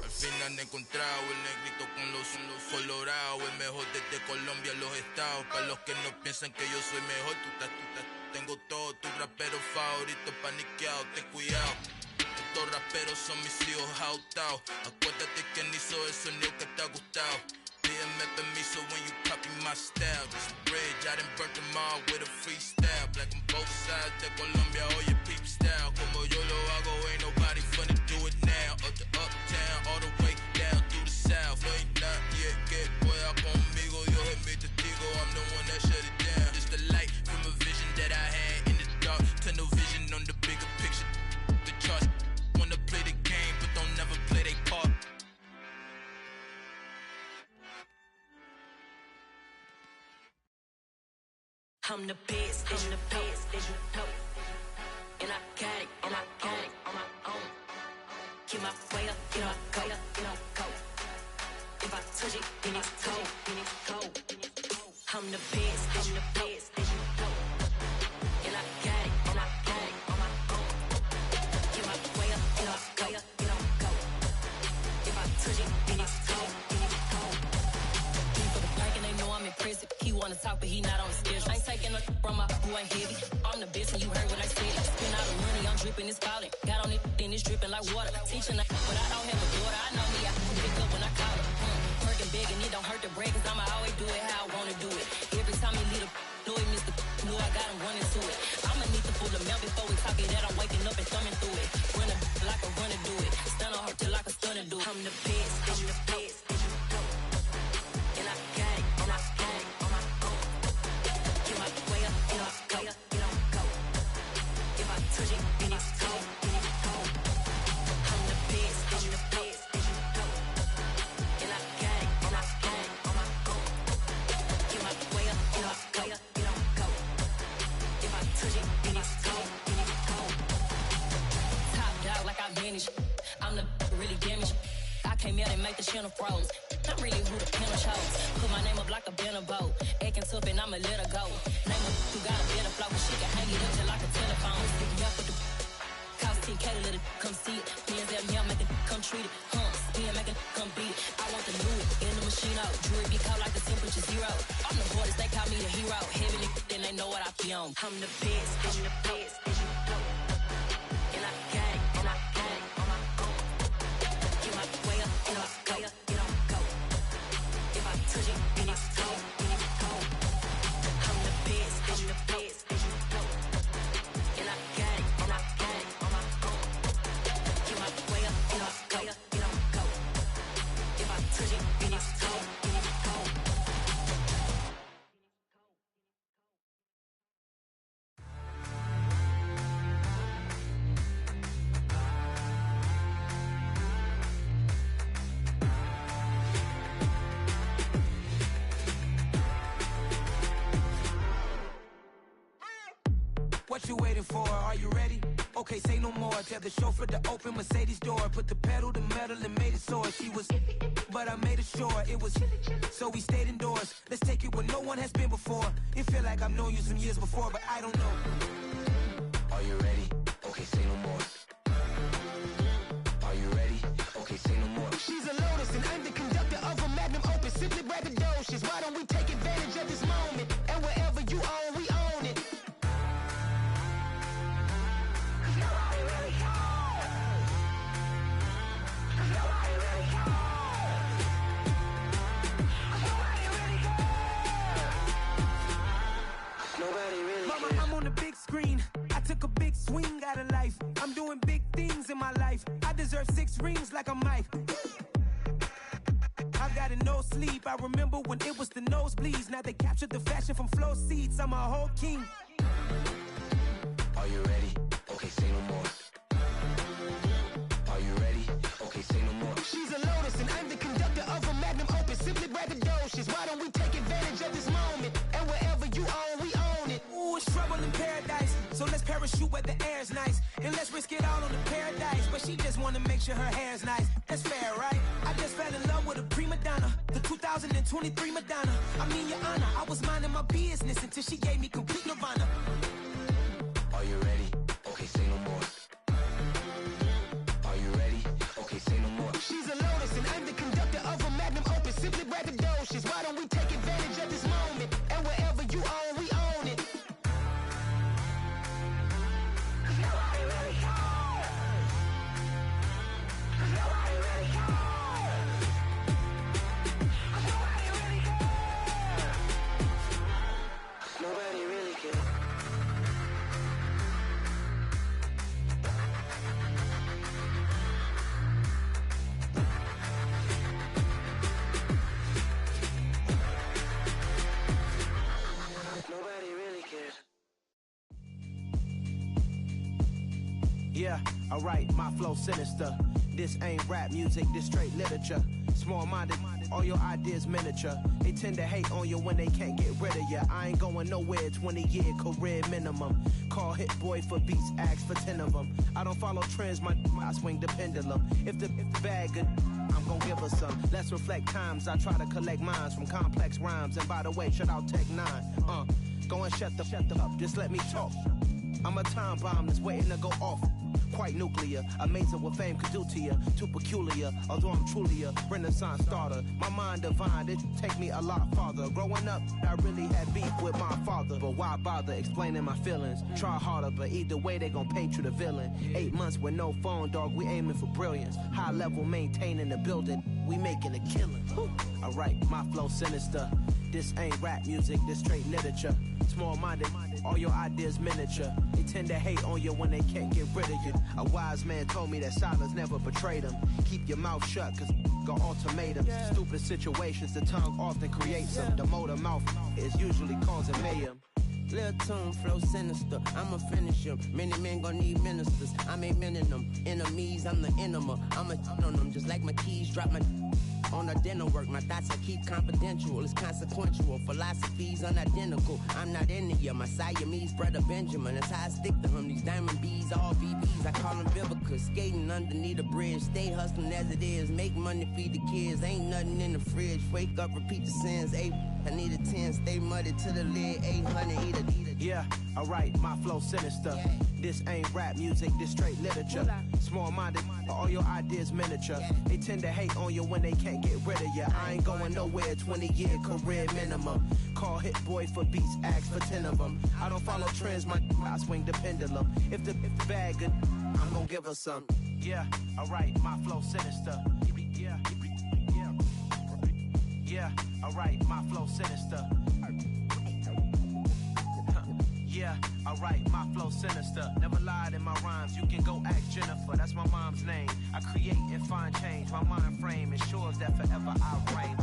Al fin han encontrado el negrito con los colorados, el mejor desde Colombia a los estados. Para los que no piensan que yo soy mejor, tengo todo, tus raperos favoritos paniqueados, ten cuidado. Estos raperos son mis hijos adoptados. Acuérdate quién hizo el sonido que te ha gustado. Pídeme permiso when you copy my style. This bridge, I done burnt them all with a freestyle. Black on both sides de Colombia, oye peep style. Como yo lo hago, ain't nobody finna do it now. Up to uptown, all the way down through the south. Ain't nadie que pueda conmigo, Dios es mi testigo. I'm the one that shut it down. Just the light from a vision that I had in the dark. Tunnel vision on the bigger picture. The charts wanna play the game, but don't never play their part. I'm the best, and the best, and you know. And I got it, and I got it on my own. Get my way up, get on go, get on go. If I touch it, then it's cold, then it's cold. I'm the best, and the best, and you know. And I got it, and I got it on my own. Get my way up, get on go, get on go. If I touch it, then it's cold, then it's cold. He for the plank and they know I'm impressive. He wanna talk, but he not on the schedule. I ain't taking a from my who ain't heavy. I'm the best and you heard what I said. Spend all the money, I'm dripping, it's falling. Got on it, then it's dripping like water. Teaching but I don't have a daughter. I know me, I can pick up when I call her. Working big and it don't hurt the break, cause I'ma always do it how I wanna do it. Every time he lead a know he missed the know I got him running to it. I'ma need to pull the mail before we talk it that I'm waking up and thumbing through it. Run like a runner do it. Stun on her till like a stunner do it. I'm the best, I'm the best, and you know. And I got it, and I got it on my own. Get my way up, get on go, get on go. If I touch it, then it's cold, then it's cold. I'm the best, I'm the best, and you know. And I got it, and I got it on my own. Get my way up, get on go, get on go. If I touch it, then it's cold, then it's cold. Top dog like I vanished. I'm the really damaged. I came out and make the channel froze. I'm really who the panel chose. Put my name up like a banner boat. Acting tough and I'ma let her go. Name her who got a better flow. She can hang it up just like a telephone. Stick me up with the cost 10K to let it come see it. Hands at me, I make it come treat it. Spin, make it come beat it. I want the new in the machine out. Jewelry be caught like the temperature zero. I'm the hardest, they call me the hero. Heaven it, then they know what I be on. I'm the best, I'm the best, and you know. And I got it, and I got it on my own. Get my way up, get on go, get on go. If I touch it, then it's cold, then it's cold. I'm the best, I'm the best, and you know. And I got it, and I got it on my own. Get my way up, get on go, get on go. If I touch it, then it's cold, then it's cold. What you waiting for? Are you ready? Okay, say no more. Tell the chauffeur to open Mercedes door. Put the pedal to metal and made it soar. She was, but I made it sure it was. So we stayed indoors. Let's take it where no one has been before. It feel like I've known you some years before, but I don't know. Are you ready? Okay, say no more. Are you ready? Okay, say no more. She's a Lotus and I'm the conductor of a magnum opus. Simply braggadocious. Why don't we take advantage of this moment? And wherever you own, we own it. Mama, I'm on the big screen. I took a big swing out of life. I'm doing big things in my life. I deserve 6 rings like a Mike. I've got no sleep. I remember when it was the nosebleeds. Now they captured the fashion from floor seats. I'm a whole king. Are you ready? Okay, say no more. Are you ready? Okay, say no more. She's a Lotus and I'm the conductor of a magnum opus. Simply braggadocious. Why don't we take advantage of this moment? And wherever you own, we own it. Ooh, it's trouble in paradise. So let's parachute where the air's nice. And let's risk it all on the paradise. But she just wanna make sure her hair's nice. That's fair, right? I just fell in love with a prima donna. The 2023 Madonna. I mean, your honor, I was minding my business until she gave me complete nirvana. Are you ready? Okay, say no more. Are you ready? Okay, say no more. She's a Lotus and I'm the conductor of a magnum opus. Simply braggadocious. Why don't we take advantage of this moment? And wherever you own, we own it. Nobody really cares. Nobody really cares. Yeah, alright, my flow sinister. This ain't rap music, this straight literature. Small-minded, all your ideas miniature. They tend to hate on you when they can't get rid of you. I ain't going nowhere, 20-year career minimum. Call Hit Boy for beats, ask for 10 of them. I don't follow trends, I swing the pendulum. If the bag good, I'm gon' give her some. Let's reflect times, I try to collect minds from complex rhymes. And by the way, shout out Tech 9. Go and shut the up, just let me talk. I'm a time bomb that's waiting to go off. Quite nuclear, amazing what fame could do to you. Too peculiar, although I'm truly a renaissance starter. My mind divine, it take me a lot farther. Growing up, I really had beef with my father. But why bother explaining my feelings? Try harder, but either way they gon' paint you the villain. 8 months with no phone, dog, we aiming for brilliance. High level, maintaining the building, we making a killing. Alright, my flow sinister. This ain't rap music, this straight literature. Small-minded, all your ideas miniature. They tend to hate on you when they can't get rid of you. A wise man told me that silence never betrayed him. Keep your mouth shut, cause got ultimatums. Stupid situations, the tongue often creates them. The motor mouth is usually causing mayhem. Lil' tune, flow sinister, I'ma finish him. Many men gon' need ministers, I'm aiming them. Enemies, I'm the enema. I'ma on them, just like my keys, drop my on a dinner work. My thoughts I keep confidential, it's consequential. Philosophies unidentical, I'm not into you. My Siamese brother Benjamin, that's how I stick to him. These diamond bees, all BBs, I call them Vivica. Skating underneath a bridge, stay hustling as it is. Make money, feed the kids, ain't nothing in the fridge. Wake up, repeat the sins, I need a 10, stay muddy to the lid, 800, eat a. Yeah, alright, my flow sinister. This ain't rap music, this straight literature. Small-minded, all your ideas miniature. They tend to hate on you when they can't get rid of you. I ain't going nowhere, 20-year career minimum. Call Hit Boy for beats, ask for 10 of them. I don't follow trends, I swing the pendulum. If the bag good, I'm gon' give her some. Yeah, alright, my flow sinister. Yeah, alright, my flow sinister. Yeah, alright, my flow sinister. Never lied in my rhymes, you can go ask Jennifer. That's my mom's name. I create and find change. My mind frame ensures that forever I reign.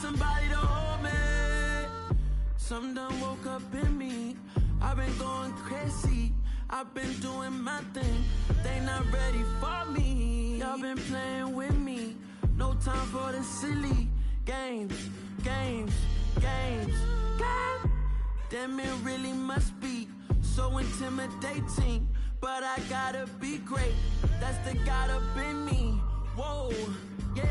somebody to hold me. Some done woke up in me. I've been going crazy. I've been doing my thing. They not ready for me. Y'all been playing with me. No time for the silly games. Damn, it really must be so intimidating. But I gotta be great. That's the God up in me. Whoa, yeah.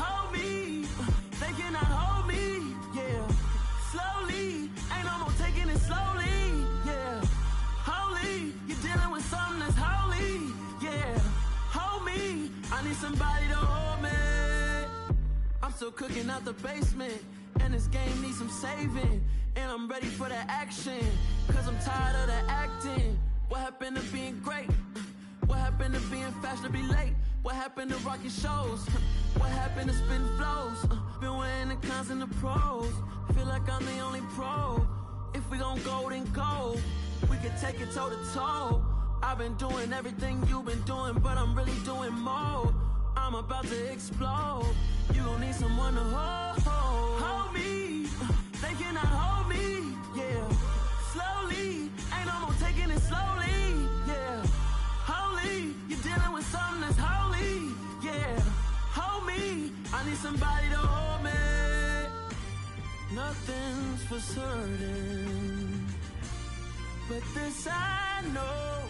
Hold me, they cannot hold me, yeah. Slowly, ain't no more taking it slowly, yeah. Holy, you're dealing with something that's holy, yeah. Hold me, I need somebody to hold me. I'm still cooking out the basement, and this game needs some saving. And I'm ready for the action, cause I'm tired of the acting. What happened to being great? What happened to being fashionably late? What happened to rocking shows? What happened to spitting flows? Been wearing the cons and the pros. Feel like I'm the only pro. If we gon' go, then go. We could take it toe to toe. I've been doing everything you've been doing, but I'm really doing more. I'm about to explode. You gon' need someone to hold me. They cannot hold me, yeah. Slowly, ain't no more taking it slowly, yeah. Holy, you're dealing with something that's holy, yeah. Hold me, I need somebody to hold me. Nothing's for certain, but this I know.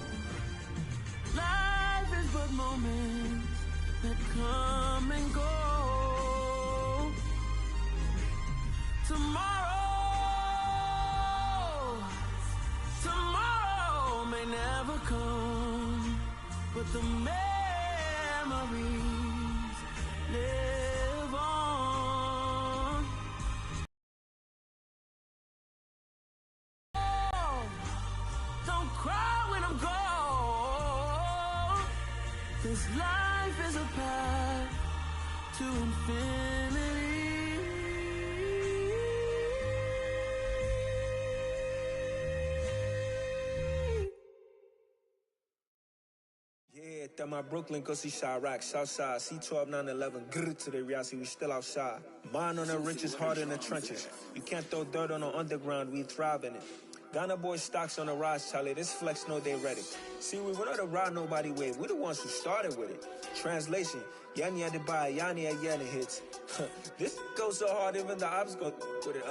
Life is but moments that come and go. Tomorrow may never come, but the memories live on. Oh, don't cry when I'm gone, 'cause life is a path to infinity. Yeah, that my Brooklyn, go see Chirac, Southside, C12, 911, grrr to the reality, we still outside. Mine on the riches, hard in the trenches. You can't throw dirt on the underground, we thrive in it. Ghana boys stocks on the rise, Charlie, this flex know they ready. See, we were not to ride nobody wave, we the ones who started with it. Translation, Yanni had to buy, Yanni had Yanni hits. This goes so hard, even the ops go with it,